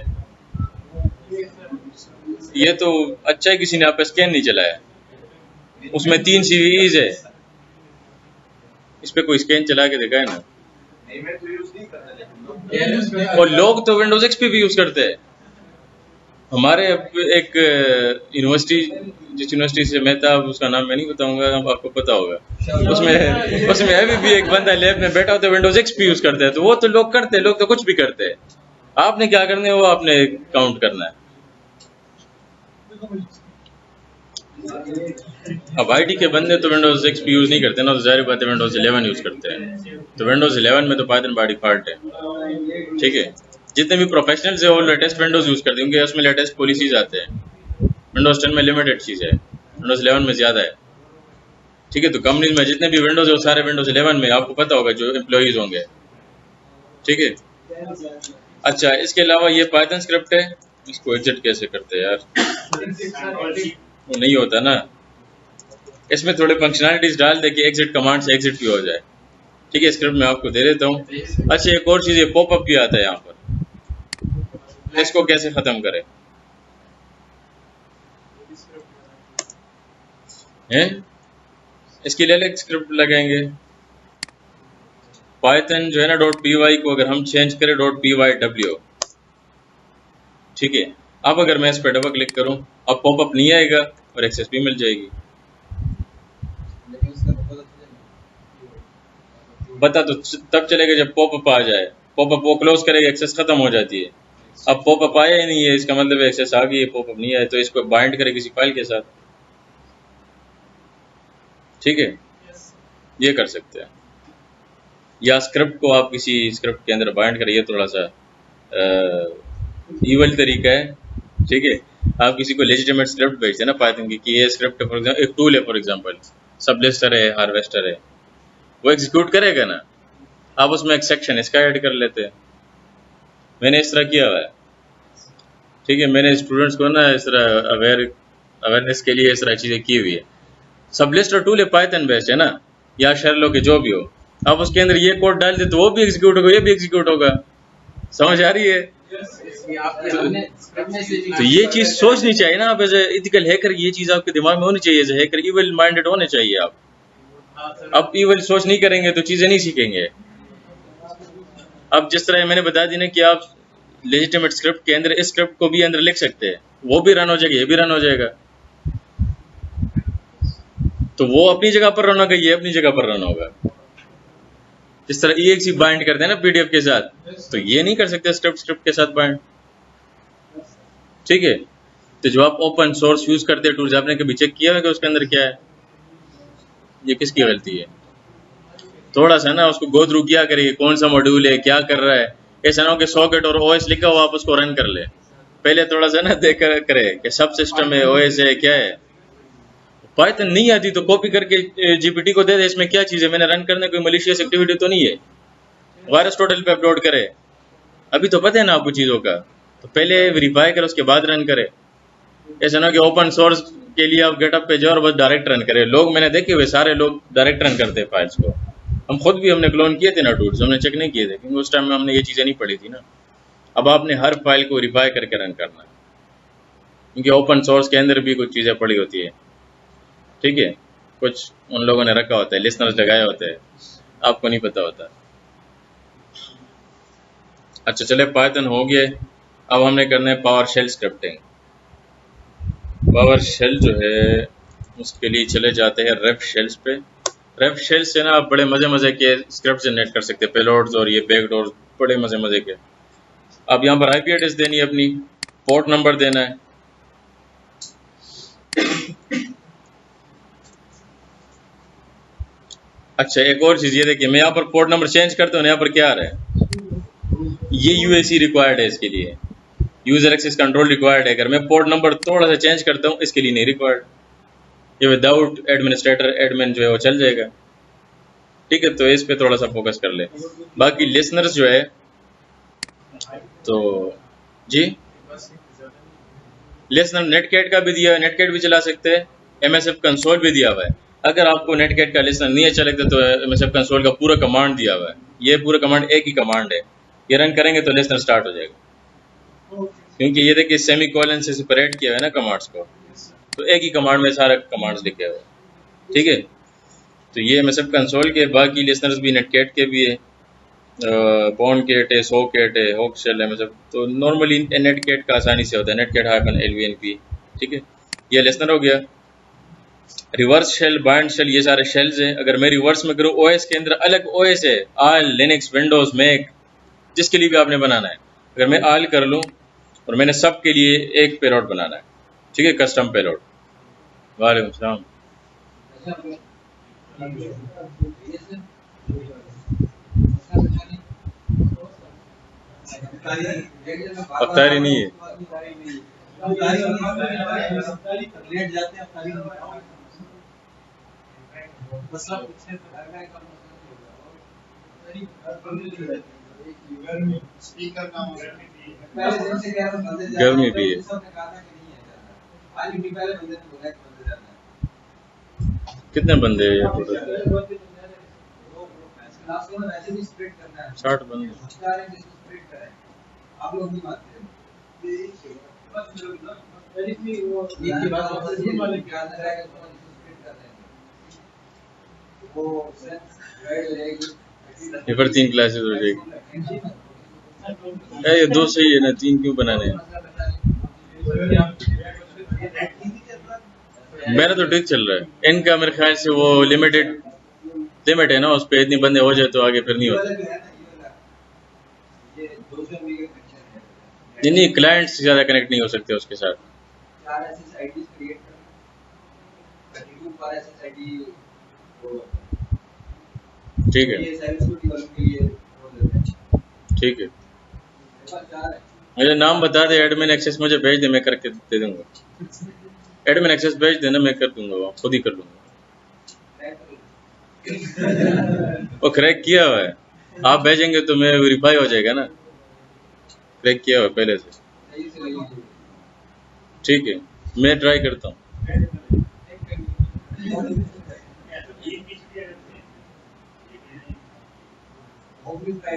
ये तो अच्छा है किसी ने आप स्कैन नहीं चलाया, उसमें 3 CVEs है, इस पे कोई स्कैन चला के देखा है ना। नहीं, मैं तो यूज नहीं करता, और लोग तो विंडोज XP भी यूज करते हैं। हमारे एक यूनिवर्सिटी, जिस यूनिवर्सिटी से मैं था, उसका नाम मैं नहीं बताऊंगा, आपको पता होगा, उसमें अभी भी एक बंदा लैब में बैठा होता है विंडोज XP यूज करता है। तो वो तो लोग करते हैं, लोग तो कुछ भी करते हैं। आपने क्या करना है, वो आपने काउंट करना है। अब आईटी के बंदे तो विंडोज एक्सपी यूज़ नहीं करते ना, तो जाहिर बात है विंडोज 11 यूज़ करते हैं। तो विंडोज 11 में तो पाइथन बाय डिफॉल्ट है, ठीक है। जितने भी प्रोफेशनल्स है वो लेटेस्ट विंडोज यूज़ करते हैं क्योंकि उसमें लेटेस्ट पॉलिसीज आते हैं। विंडोज 10 में लिमिटेड चीज़ है, विंडोज 11 में ज़्यादा है, ठीक है। तो कंपनीज में जितने भी विंडोज है वो सारे विंडोज 11 में, आपको पता होगा जो एम्प्लॉइज होंगे, ठीक है। अच्छा, इसके अलावा ये पाइथन स्क्रिप्ट है, इसको एग्जिट कैसे करते हैं यार, वो नहीं होता ना। इसमें थोड़े फंक्शनैलिटीज डाल दे कि एग्जिट कमांड से एग्जिट भी हो जाए, ठीक है। स्क्रिप्ट मैं आपको दे देता हूँ। अच्छा, एक और चीज़, ये पॉपअप भी आता है यहाँ पर, इसको कैसे ख़त्म करें हैं? इसके लिए अलग स्क्रिप्ट लगाएंगे। पाइथन जो है ना .py को अगर हम चेंज करें .pyw, ठीक है। अब अगर मैं इस पर डबल क्लिक करूं, अब पॉपअप नहीं आएगा और एक्सेस भी मिल जाएगी। पता तो तब चलेगा जब पॉपअप आ जाए, पॉपअप वो क्लोज करेगा, एक्सेस खत्म हो जाती है। अब पॉपअप आया ही नहीं है, इसका मतलब एक्सेस आ गई है, पॉपअप नहीं आया, तो इसको बाइंड करें किसी फाइल के साथ, ठीक है। ये कर सकते हैं, या स्क्रिप्ट को आप किसी स्क्रिप्ट के अंदर बाइंड करिए, थोड़ा सा ईवल तरीका है, ठीक है। आप किसी को लेजिटिमेट स्क्रिप्ट भेजते हैं ना पाइथन की कि ये स्क्रिप्ट फॉर एग्जाम्पल एक टूल है, फॉर एग्जांपल सब लिस्टर है, हार्वेस्टर है, वो एग्जीक्यूट करेगा ना, आप उसमें एक सेक्शन इसका ऐड कर लेते हैं। मैंने इस तरह किया हुआ है, ठीक है। मैंने स्टूडेंट्स को ना इस तरह अवेयरनेस के लिए इस तरह चीज़ें की हुई है। सब लिस्टर टूल है, पाइथन बेस्ड है ना, या शेरलो के जो भी हो, आप उसके अंदर ये कोड डाल दे तो वो भी एग्जीक्यूट होगा, ये भी एग्जीक्यूट होगा। समझ आ रही है? तो ये चीज़ सोचनी चाहिए ना आप एज एथिकल हैकर, ये चीज़ आपके दिमाग में होनी चाहिए। एज हैकर इविल माइंडेड होने चाहिए आप। अब इविल सोच नहीं करेंगे तो चीज़ें नहीं सीखेंगे। अब जिस तरह मैंने बता दी ना कि आप लेजिटिमेट स्क्रिप्ट के अंदर इस स्क्रिप्ट को भी अंदर लिख सकते हैं, वो भी रन हो जाएगा, ये भी रन हो जाएगा। तो वो अपनी जगह पर रन होगा, ये अपनी जगह पर रन होगा। जिस तरह EXE बाइंड करते हैं ना PDF के साथ, तो ये नहीं कर सकते स्क्रिप्ट के साथ बाइंड, ठीक है। तो जो आप ओपन सोर्स यूज करते हैं टूल्स, आपने कभी चेक किया है कि उसके अंदर क्या है? ये किसकी गलती है? थोड़ा सा ना उसको गो थ्रू किया करिए, कौन सा मॉड्यूल है, क्या कर रहा है। ऐसा ना हो कि सॉकेट और OS लिखा हो आप उसको रन कर ले, पहले थोड़ा सा ना देख कर करे कि सब सिस्टम है, OS है, क्या है। पाइथन नहीं आती तो कॉपी करके GPT को दे दे, इसमें क्या चीज़ है, मैंने रन करने कोई मलिशियस एक्टिविटी तो नहीं है। वायरस टोटल पे अपलोड करे, अभी तो पता है ना आपको चीज़ों का, तो पहले वेरीफाई करे उसके बाद रन करे। ऐसा ना कि ओपन सोर्स के लिए आप गेटअप पे जाओ और बस डायरेक्ट रन करे। लोग मैंने देखे हुए सारे लोग डायरेक्ट रन करते हैं फाइल्स को। हम खुद भी हमने क्लोन किए थे ना टूल्स, हमने चेक नहीं किए थे क्योंकि उस टाइम में हमने ये चीज़ें नहीं पढ़ी थी ना। अब आपने हर फाइल को वेरीफाई करके रन करना है, क्योंकि ओपन सोर्स के अंदर भी कुछ चीज़ें पड़ी होती है, ठीक है। कुछ उन लोगों ने रखा होता है, लिसनर्स लगाए होते हैं, आपको नहीं पता होता। अच्छा चले, पाइथन हो गया। अब हमने करना है power shell scripting. Power shell जो है उसके लिए चले जाते हैं रेप शेल्स पे। रेप शेल से ना आप बड़े मज़े के स्क्रिप्ट जनरेट कर सकते हैं, पेलोड्स और ये बैकडोर, बड़े मज़े के। अब यहाँ पर IP एड्रेस देनी है, अपनी पोर्ट नंबर देना है। अच्छा, एक और चीज़ ये देखिए, मैं यहाँ पर पोर्ट नंबर चेंज करता हूँ, यहाँ पर क्या आ रहा है, ये UAC रिक्वायर्ड है, इसके लिए यूज़र एक्सेस कंट्रोल रिक्वायर्ड है। अगर मैं पोर्ट नंबर थोड़ा सा चेंज करता हूँ, इसके लिए नहीं रिक्वायर्ड, ये विदाउट एडमिनिस्ट्रेटर एडमिन जो है वो चल जाएगा, ठीक है। तो इस पे थोड़ा सा फोकस कर ले। बाकी लिसनर्स जो है तो जी, लिसनर नेटकैट का भी दिया है, नेटकैट भी चला सकते हैं, MSF कंसोल भी दिया हुआ है। अगर आपको नेटकैट का लिसनर नहीं अच्छा लगता तो MSF कंसोल का पूरा कमांड दिया हुआ है। ये पूरा कमांड एक ही कमांड है, ये रन करेंगे तो लिसनर स्टार्ट हो जाएगा, क्योंकि ये देखिए सेमी कोलन से सेपरेट किया हुआ है ना कमांड्स को, तो एक ही कमांड में सारे कमांड्स लिखे हुए, ठीक है। तो ये MSF कंसोल के, बाकी लिसनर्स भी नेटकैट के भी है, बॉन्डकैट है, सोकेट है, होक शेल है, मतलब तो नॉर्मली नेटकैट का आसानी से होता है, नेटकैट -LVNP, ठीक है। ये लिसनर हो गया। रिवर्स शेल, बाइंड शेल, ये सारे शेल्स हैं। अगर मैं रिवर्स में करूँ, OS के अंदर अलग OS है, आल, लिनक्स, विंडोज़, मैक, जिसके लिए भी आपने बनाना है। अगर मैं आल कर लूँ और मैंने सब के लिए एक पेलोड बनाना है, ठीक है, कस्टम पेलोड। वालेकुम सलाम। अफ्तारी नहीं है। लेट जाते हैं गर्मी भी है। कितने बंदे हैं यहाँ टोटल? 60 बंदे। आप लोग नहीं मानते ये पर 3 क्लासेस हो जाएगी। ये 2 सही है ना, 3 क्यों बनाने हैं? मेरा तो ठीक चल रहा है। इनका मेरे ख्याल से वो लिमिट है ना, उस पे इतनी बंदे हो जाए तो आगे फिर नहीं होता। नहीं, क्लाइंट से ज्यादा कनेक्ट नहीं हो सकते उसके साथ। ठीक है, ठीक है। मुझे नाम बता दे, एडमिन एक्सेस मुझे भेज दे, मैं करके दे दूंगा। एडमिन एक्सेस भेज देना, मैं कर दूंगा, खुद ही कर लूंगा। वो क्रैक किया हुआ है, आप भेजेंगे तो मैं वेरीफाई हो जाएगा ना। क्रैक किया हुआ है पहले से। ठीक है, मैं ट्राई करता हूँ।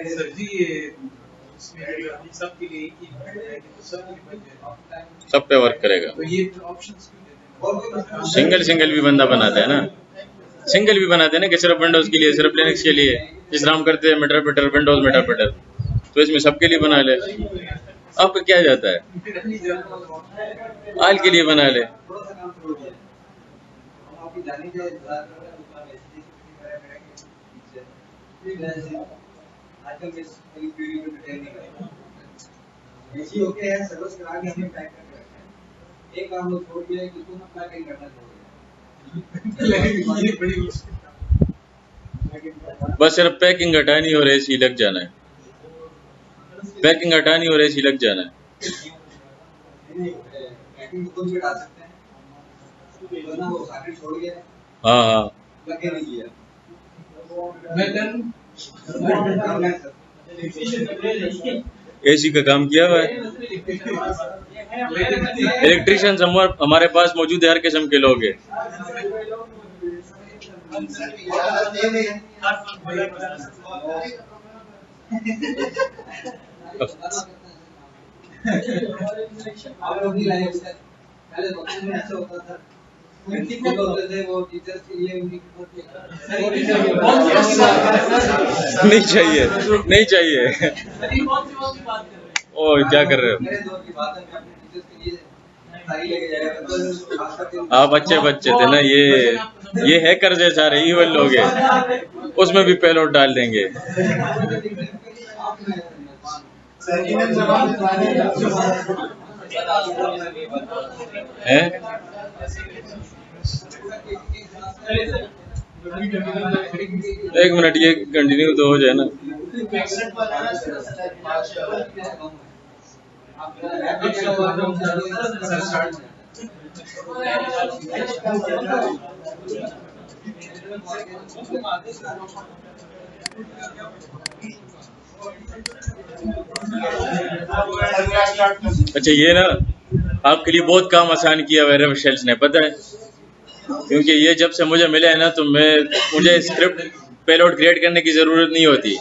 सर जी सबके लिए एक ही सब पे वर्क करेगा। तो ये ऑप्शंस क्यों देते हैं? सिंगल भी बंदा बनाता है ना, सिंगल भी बनाते हैं ना, कि सिर्फ विंडोज के लिए, सिर्फ लिनक्स के लिए। जिस तरह हम करते हैं मेटाप्रेटर, विंडोज मेटाप्रेटर, तो इसमें सबके लिए बना ले। आपका क्या जाता है, आल के लिए बना ले। बस सिर्फ पैकिंग हटानी और एसी लग जाना है। पैकिंग हटानी और एसी लग जाना है। हाँ हाँ, एसी का काम किया हुआ है। इलेक्ट्रिशियन हमारे पास मौजूद है, हर किस्म के लोग हैं। नहीं चाहिए, नहीं चाहिए। ओ क्या कर रहे हो आप? अच्छे बच्चे थे ना, ये हैकर जैसा रहे, इवल लोग हैं, उसमें भी पेलोड डाल देंगे। हैं? एक मिनट, ये कंटिन्यू तो हो जाए ना। अच्छा, ये ना आपके लिए बहुत काम आसान किया हुआ है रेव शेल्स ने, पता है? क्योंकि ये जब से मुझे मिला है ना, तो मुझे स्क्रिप्ट पेलोड क्रिएट करने की जरूरत नहीं होती।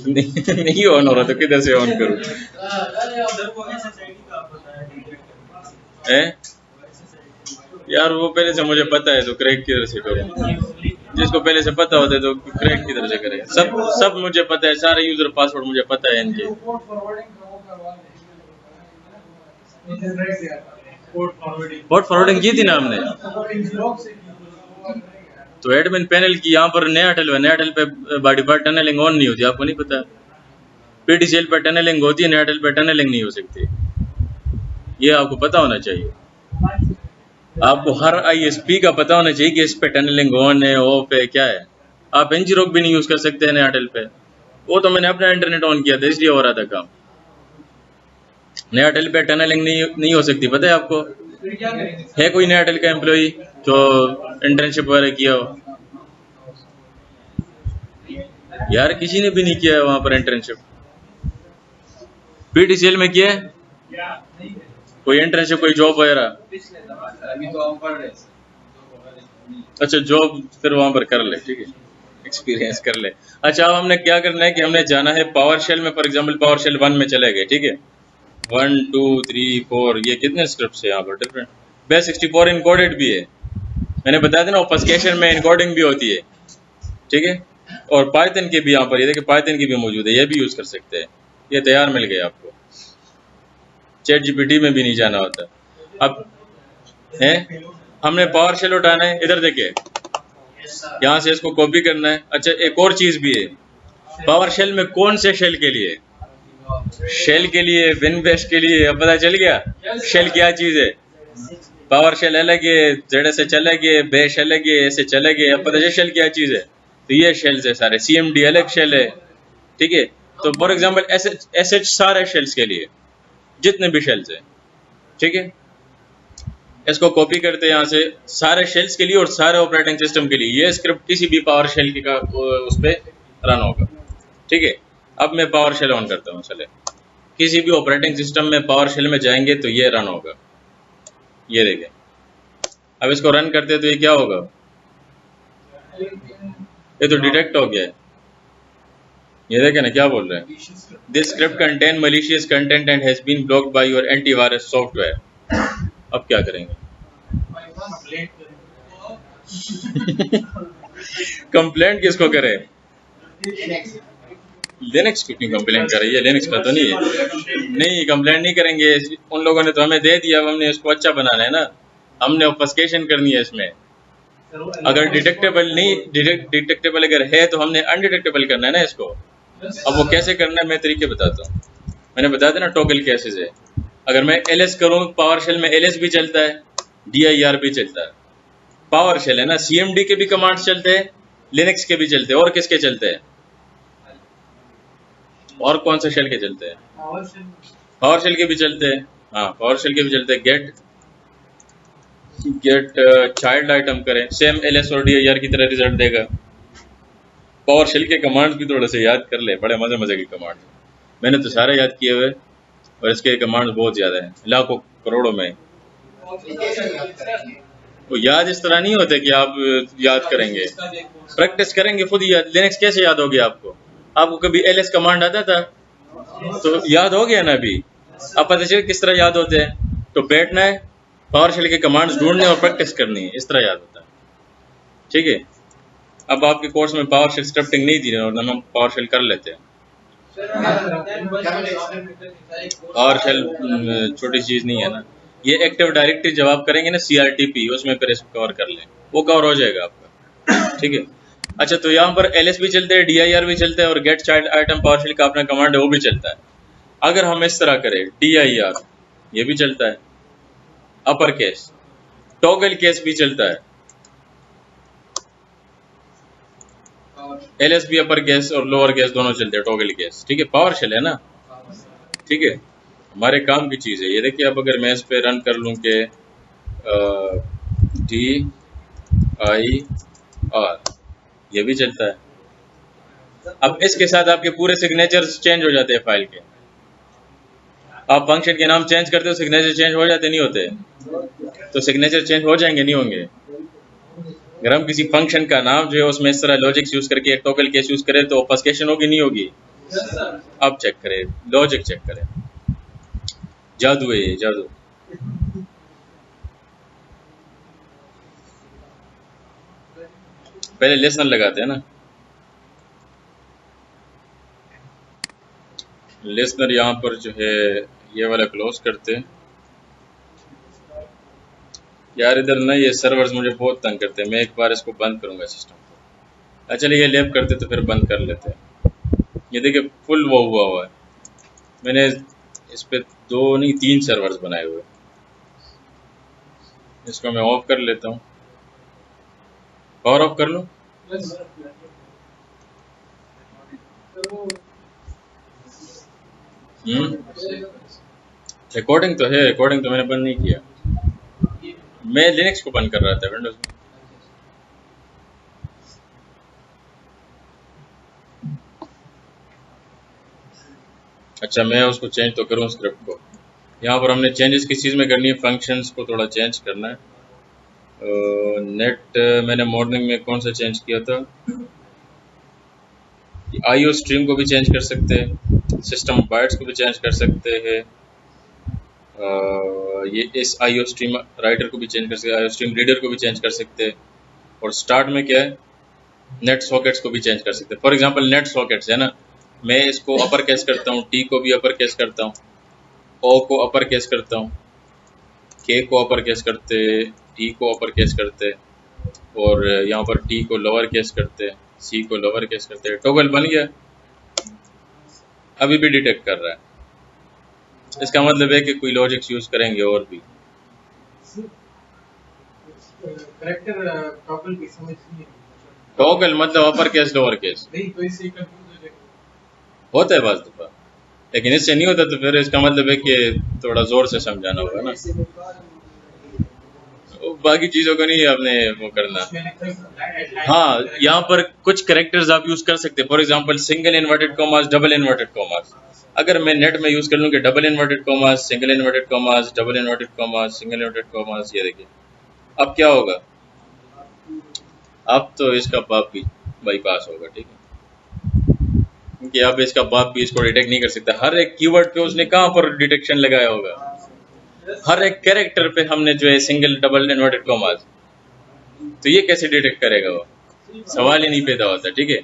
नहीं ऑन हो रहा तो किधर से ऑन करूं? यार वो पहले से मुझे पता है, तो क्रैक किधर से करूं? जिसको पहले से पता होता है तो क्रैक किधर से करे? सब मुझे पता है, सारे यूजर पासवर्ड मुझे पता है इनके। पोर्ट फॉरवर्डिंग की थी ना हमने, तो एडमिन पैनल की यहाँ पर नया टनल पे बाय डिफॉल्ट टनलिंग ऑन नहीं होती, आपको नहीं पता? PTCL पर टनलिंग होती है, एयरटेल पर टनलिंग नहीं हो सकती। ये आपको पता होना चाहिए। आपको हर ISP का पता होना चाहिए कि इस पे टनलिंग ऑन है, ऑफ है, क्या है। आप NG-ROC भी नहीं यूज कर सकते हैं एयरटेल पे। वो तो मैंने अपना इंटरनेट ऑन किया था इसलिए हो रहा था काम। एयरटेल पे टनलिंग नहीं हो सकती, पता है आपको? है कोई एयरटेल का एम्प्लॉई जो इंटर्नशिप वगैरह किया हो? यार किसी ने भी नहीं किया है वहां पर इंटर्नशिप। PTCL में किया है कोई इंटर्नशिप, कोई जॉब वगैरह? अभी तो हम पढ़ रहे हैं। अच्छा, जॉब फिर वहां पर कर ले, ठीक है, एक्सपीरियंस कर ले। अच्छा, अब हमने क्या करना है कि हमने जाना है पावर शेल में। फॉर एग्जांपल पावर शेल 1 में चले गए, ठीक है, 1 2 3 4, ये कितने स्क्रिप्ट्स है यहाँ पर डिफरेंट। बेस 64 इनकोडेड भी है, मैंने बताया था ना, ऑब्फस्केशन में इनकोडिंग भी होती है, ठीक है। और पाइथन की भी यहाँ पर, ये देखिए पाइथन की भी मौजूद है, ये भी यूज कर सकते हैं। ये तैयार मिल गए आपको, चैट GPT में भी नहीं जाना होता। अब है हमने पावर शेल उठाना है, इधर देखिए, यहाँ से इसको कॉपी करना है। अच्छा, एक और चीज भी है, पावर शेल में कौन से शेल के लिए? शेल के लिए, विन बेस के लिए। अब पता चल गया शेल क्या चीज है। पावर शेल अलग है, ZSH अलग है, बेश अलग है, ऐसे चले गए। अब पता चल शेल क्या चीज है। तो ये शेल्स है सारे, CMD अलग शेल है, ठीक है। तो फॉर एग्जांपल SH सारे शेल्स के लिए, जितने भी शेल्स है, ठीक है। इसको कॉपी करते हैं यहाँ से सारे शेल्स के लिए और सारे ऑपरेटिंग सिस्टम के लिए। ये स्क्रिप्ट किसी भी पावर शेल की का उस पर रन होगा, ठीक है। अब मैं पावर शेल ऑन करता हूँ, चले किसी भी ऑपरेटिंग सिस्टम में पावर शेल में जाएंगे तो ये रन होगा। ये देखें, अब इसको रन करते हैं तो ये क्या होगा, ये तो डिटेक्ट हो गया है। ये देखें ना क्या बोल रहे हैं, this script contain malicious content and has been blocked by your antivirus software. अब क्या करेंगे? कंप्लेंट किसको करे? लिनक्स को क्यों कंप्लेंट कर रही है? लिनक्स का तो नहीं है। नहीं, कंप्लेंट नहीं करेंगे, उन लोगों ने तो हमें दे दिया, हमने इसको अच्छा बनाना है ना, हमने ऑब्फस्केशन करनी है इसमें। अगर डिटेक्टेबल नहीं, डिटेक्टेबल अगर है तो हमने अनडिटेक्टेबल करना है ना इसको। अब वो कैसे करना है मैं तरीके बताता हूँ। मैंने बताया था ना टॉगल केसेस है। अगर मैं LS करूँ, पावर शेल में LS भी चलता है, DIR भी चलता है। पावर शेल है ना, CMD के भी कमांड्स चलते हैं, लिनक्स के भी चलते हैं। और किसके चलते हैं? और कौन सा शेल के चलते हैं? पावर शेल के भी चलते हैं। हाँ, पावर शेल के भी चलते हैं। गेट चाइल्ड आइटम करें, सेम LS और DIR की तरह रिजल्ट देगा। पावर शेल के कमांड्स भी थोड़े से याद कर ले, बड़े मजे मजे के कमांड। मैंने तो सारे याद किए हुए, और इसके कमांड्स बहुत ज्यादा हैं, लाखों करोड़ों में। वो याद इस तरह नहीं होते कि आप याद करेंगे, प्रैक्टिस करेंगे खुद ही याद। लिनक्स कैसे याद हो गया आपको? आपको कभी LS कमांड आता था तो याद हो गया ना अभी। अब पता चले किस तरह याद होते हैं। तो बैठना है, पावर शेल के कमांड्स ढूंढने और प्रैक्टिस करनी है, इस तरह याद होता है, ठीक है। अब आपके कोर्स में पावर शेल स्क्रिप्टिंग नहीं दी और हम पावर शेल कर लेते हैं। पावर शेल छोटी चीज नहीं है ना। ये एक्टिव डायरेक्टरी जब आप करेंगे ना CRTP, उसमें फिर इसको कवर कर लें, वो कवर हो जाएगा आपका, ठीक है। अच्छा, तो यहाँ पर LS भी चलते हैं, DIR भी चलता है, और get child item power shell का अपना कमांड है वो भी चलता है। अगर हम इस तरह करें DIR, ये भी चलता है, अपर केस, टॉगल केस भी चलता है, LS भी अपर केस और लोअर केस दोनों चलते हैं, टॉगल केस, ठीक है। पावर शेल है ना, ठीक है, हमारे काम की चीज है। ये देखिए, अब अगर मैं इस पे रन कर लूं कि DIR, ये भी चलता है। अब इसके साथ आपके पूरे सिग्नेचर्स चेंज हो जाते हैं फाइल के। आप फंक्शन के नाम चेंज करते हो, सिग्नेचर चेंज हो जाते नहीं होते? तो सिग्नेचर चेंज हो जाएंगे नहीं होंगे? अगर हम किसी फंक्शन का नाम जो है उसमें इस तरह लॉजिक्स यूज करके एक टॉगल केस यूज करें तो ऑब्फस्केशन होगी नहीं होगी? अब चेक करें, लॉजिक चेक करें, जादू है ये, जादू। पहले लिसनर लगाते हैं ना, लिसनर यहाँ पर जो है ये वाला क्लोज करते हैं। यार इधर ना ये सर्वर्स मुझे बहुत तंग करते हैं, मैं एक बार इसको बंद करूंगा सिस्टम को। अच्छा, चलिए ये लैब करते तो फिर बंद कर लेते हैं। ये देखिए फुल वो हुआ है। मैंने इस पे 2 नहीं 3 सर्वर्स बनाए हुए। इसको मैं ऑफ कर लेता हूँ, पावर ऑफ कर लूँ। रिकॉर्डिंग तो है, रिकॉर्डिंग तो मैंने बंद नहीं किया, मैं लिनक्स को बंद कर रहा था विंडोज में। अच्छा मैं उसको चेंज तो करूँ स्क्रिप्ट को। यहाँ पर हमने चेंजेस किस चीज़ में करनी है, फंक्शंस को थोड़ा चेंज करना है। नेट मैंने मॉर्निंग में कौन सा चेंज किया था, आईओ स्ट्रीम को भी चेंज कर सकते हैं, सिस्टम बाइट्स को भी चेंज कर सकते हैं, ये इस आईओ स्ट्रीम राइटर को भी चेंज कर सकते हैं, आईओ स्ट्रीम रीडर को भी चेंज कर सकते हैं। और स्टार्ट में क्या है, नेट सॉकेट्स को भी चेंज कर सकते हैं। फॉर एग्जांपल नेट सॉकेट्स है ना, मैं इसको अपर केस करता हूँ, टी को भी अपर केस करता हूँ, ओ को अपर केस करता हूँ, के को अपर केस करते, टी को अपर केस करते, और यहाँ पर टी को लोअर केस करते, सी को लोअर केस करते। टॉगल बन गया, अभी भी डिटेक्ट कर रहा है। इसका मतलब है कि कोई लॉजिक्स यूज करेंगे और भी। टॉगल मतलब अपर केस लोअर केस नहीं, तो इससे कंफ्यूज हो जाएगा। होता है बाज़ दफ़ा, लेकिन इससे नहीं होता, तो फिर इसका मतलब है कि थोड़ा जोर से समझाना होगा ना, बाकी चीज़ों को नहीं आपने वो करना। हाँ, यहाँ पर कुछ कैरेक्टर्स आप यूज़ कर सकते हैं। For example single inverted commas, double inverted commas. अगर मैं नेट में यूज़ कर लूँ कि double inverted commas, single inverted commas, double inverted commas, single inverted commas, ये देखिए अब क्या होगा, अब तो इसका बाप भी बाईपास होगा, ठीक है, क्योंकि अब इसका बाप भी इसको डिटेक्ट नहीं कर सकता। हर एक कीवर्ड पे उसने कहाँ पर डिटेक्शन लगाया होगा, हर एक कैरेक्टर पे हमने जो है सिंगल डबल इन्वर्टेड कॉमास, तो ये कैसे डिटेक्ट करेगा, वो सवाल ही नहीं पैदा होता, ठीक है।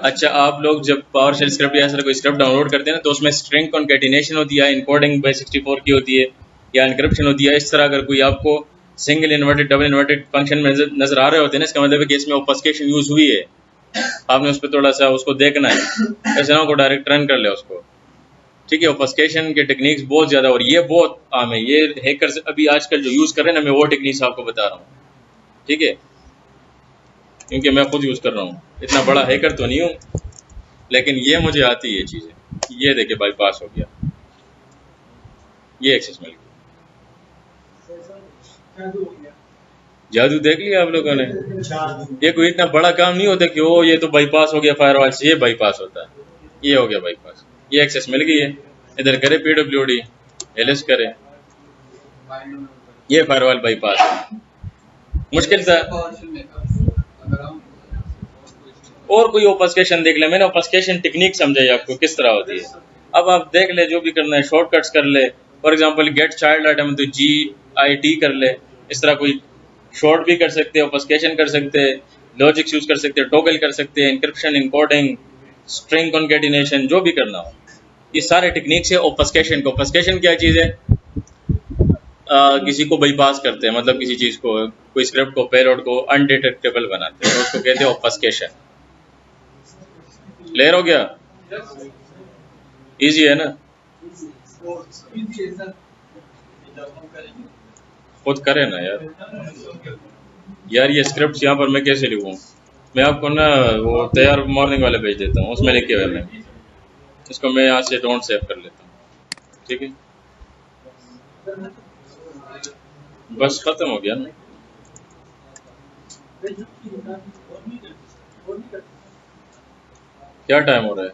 अच्छा आप लोग जब पावर शेल स्क्रिप्ट या कोई स्क्रिप्ट डाउनलोड करते हैं ना, तो उसमें स्ट्रिंग कॉन्कैटिनेशन होती है, इनकोडिंग बाय 64 की होती है, या एनक्रिप्शन होती है। इस तरह अगर कोई आपको single inverted double inverted function में नजर आ रहे होते हैं ना, इसका मतलब है कि इसमें ऑब्फस्केशन यूज हुई है, आपने उस पर थोड़ा सा उसको देखना है, ऐसे ना को डायरेक्ट रन कर ले उसको, ठीक है। ऑब्फस्केशन के टेक्निक्स बहुत ज़्यादा, और ये बहुत आम है, ये हैकर्स अभी आजकल जो यूज़ कर रहे हैं ना, मैं वो टेक्निक्स आपको बता रहा हूँ, ठीक है, क्योंकि मैं खुद यूज़ कर रहा हूँ। इतना बड़ा हैकर तो नहीं हूँ, लेकिन ये मुझे आती है चीज़ें। ये देखिए बाईपास हो गया, ये एक्सेस मिल गया, जादू देख लिया आप लोगों ने। ये कोई इतना बड़ा काम नहीं होता कि ओ ये तो बाईपास हो गया फायरवॉल से, ये बाईपास होता है, ये हो गया बाईपास, ये एक्सेस मिल गई है। इधर करे PWD एलएस करे, ये फायरवॉल बाईपास। मुश्किल था, और कोई ऑब्फस्केशन देख ले, मैंने ऑब्फस्केशन टेक्निक समझाई आपको किस तरह होती है। अब आप देख ले, जो भी करना है शॉर्टकट्स कर ले। For example get child item तो GIT कर ले, इस तरह कोई शॉर्ट भी कर सकते हैं, ऑब्फस्केशन कर सकते हैं, लॉजिक्स यूज कर सकते हैं, टॉगल कर सकते हैं, एन्क्रिप्शन, इनकोडिंग, स्ट्रिंग कॉन्कैटिनेशन, जो भी करना हो, ये सारे टेक्निक्स है ऑब्फस्केशन को। ऑब्फस्केशन क्या चीज़ है, किसी को बाईपास करते हैं, मतलब किसी चीज़ को, कोई स्क्रिप्ट को, पेलोड को अनडिटेक्टेबल बनाते हैं, उसको कहते हैं ऑब्फस्केशन। क्लियर हो गया, इजी है ना, खुद करे ना यार ये स्क्रिप्ट यहाँ पर मैं कैसे लिखूँ, मैं आपको ना वो तैयार मॉर्निंग वाले भेज देता हूँ, उसमें लिखे हुए मैं, इसको मैं यहाँ से डोंट सेव कर लेता हूँ, ठीक है, बस खत्म हो गया ना। क्या टाइम हो रहा है,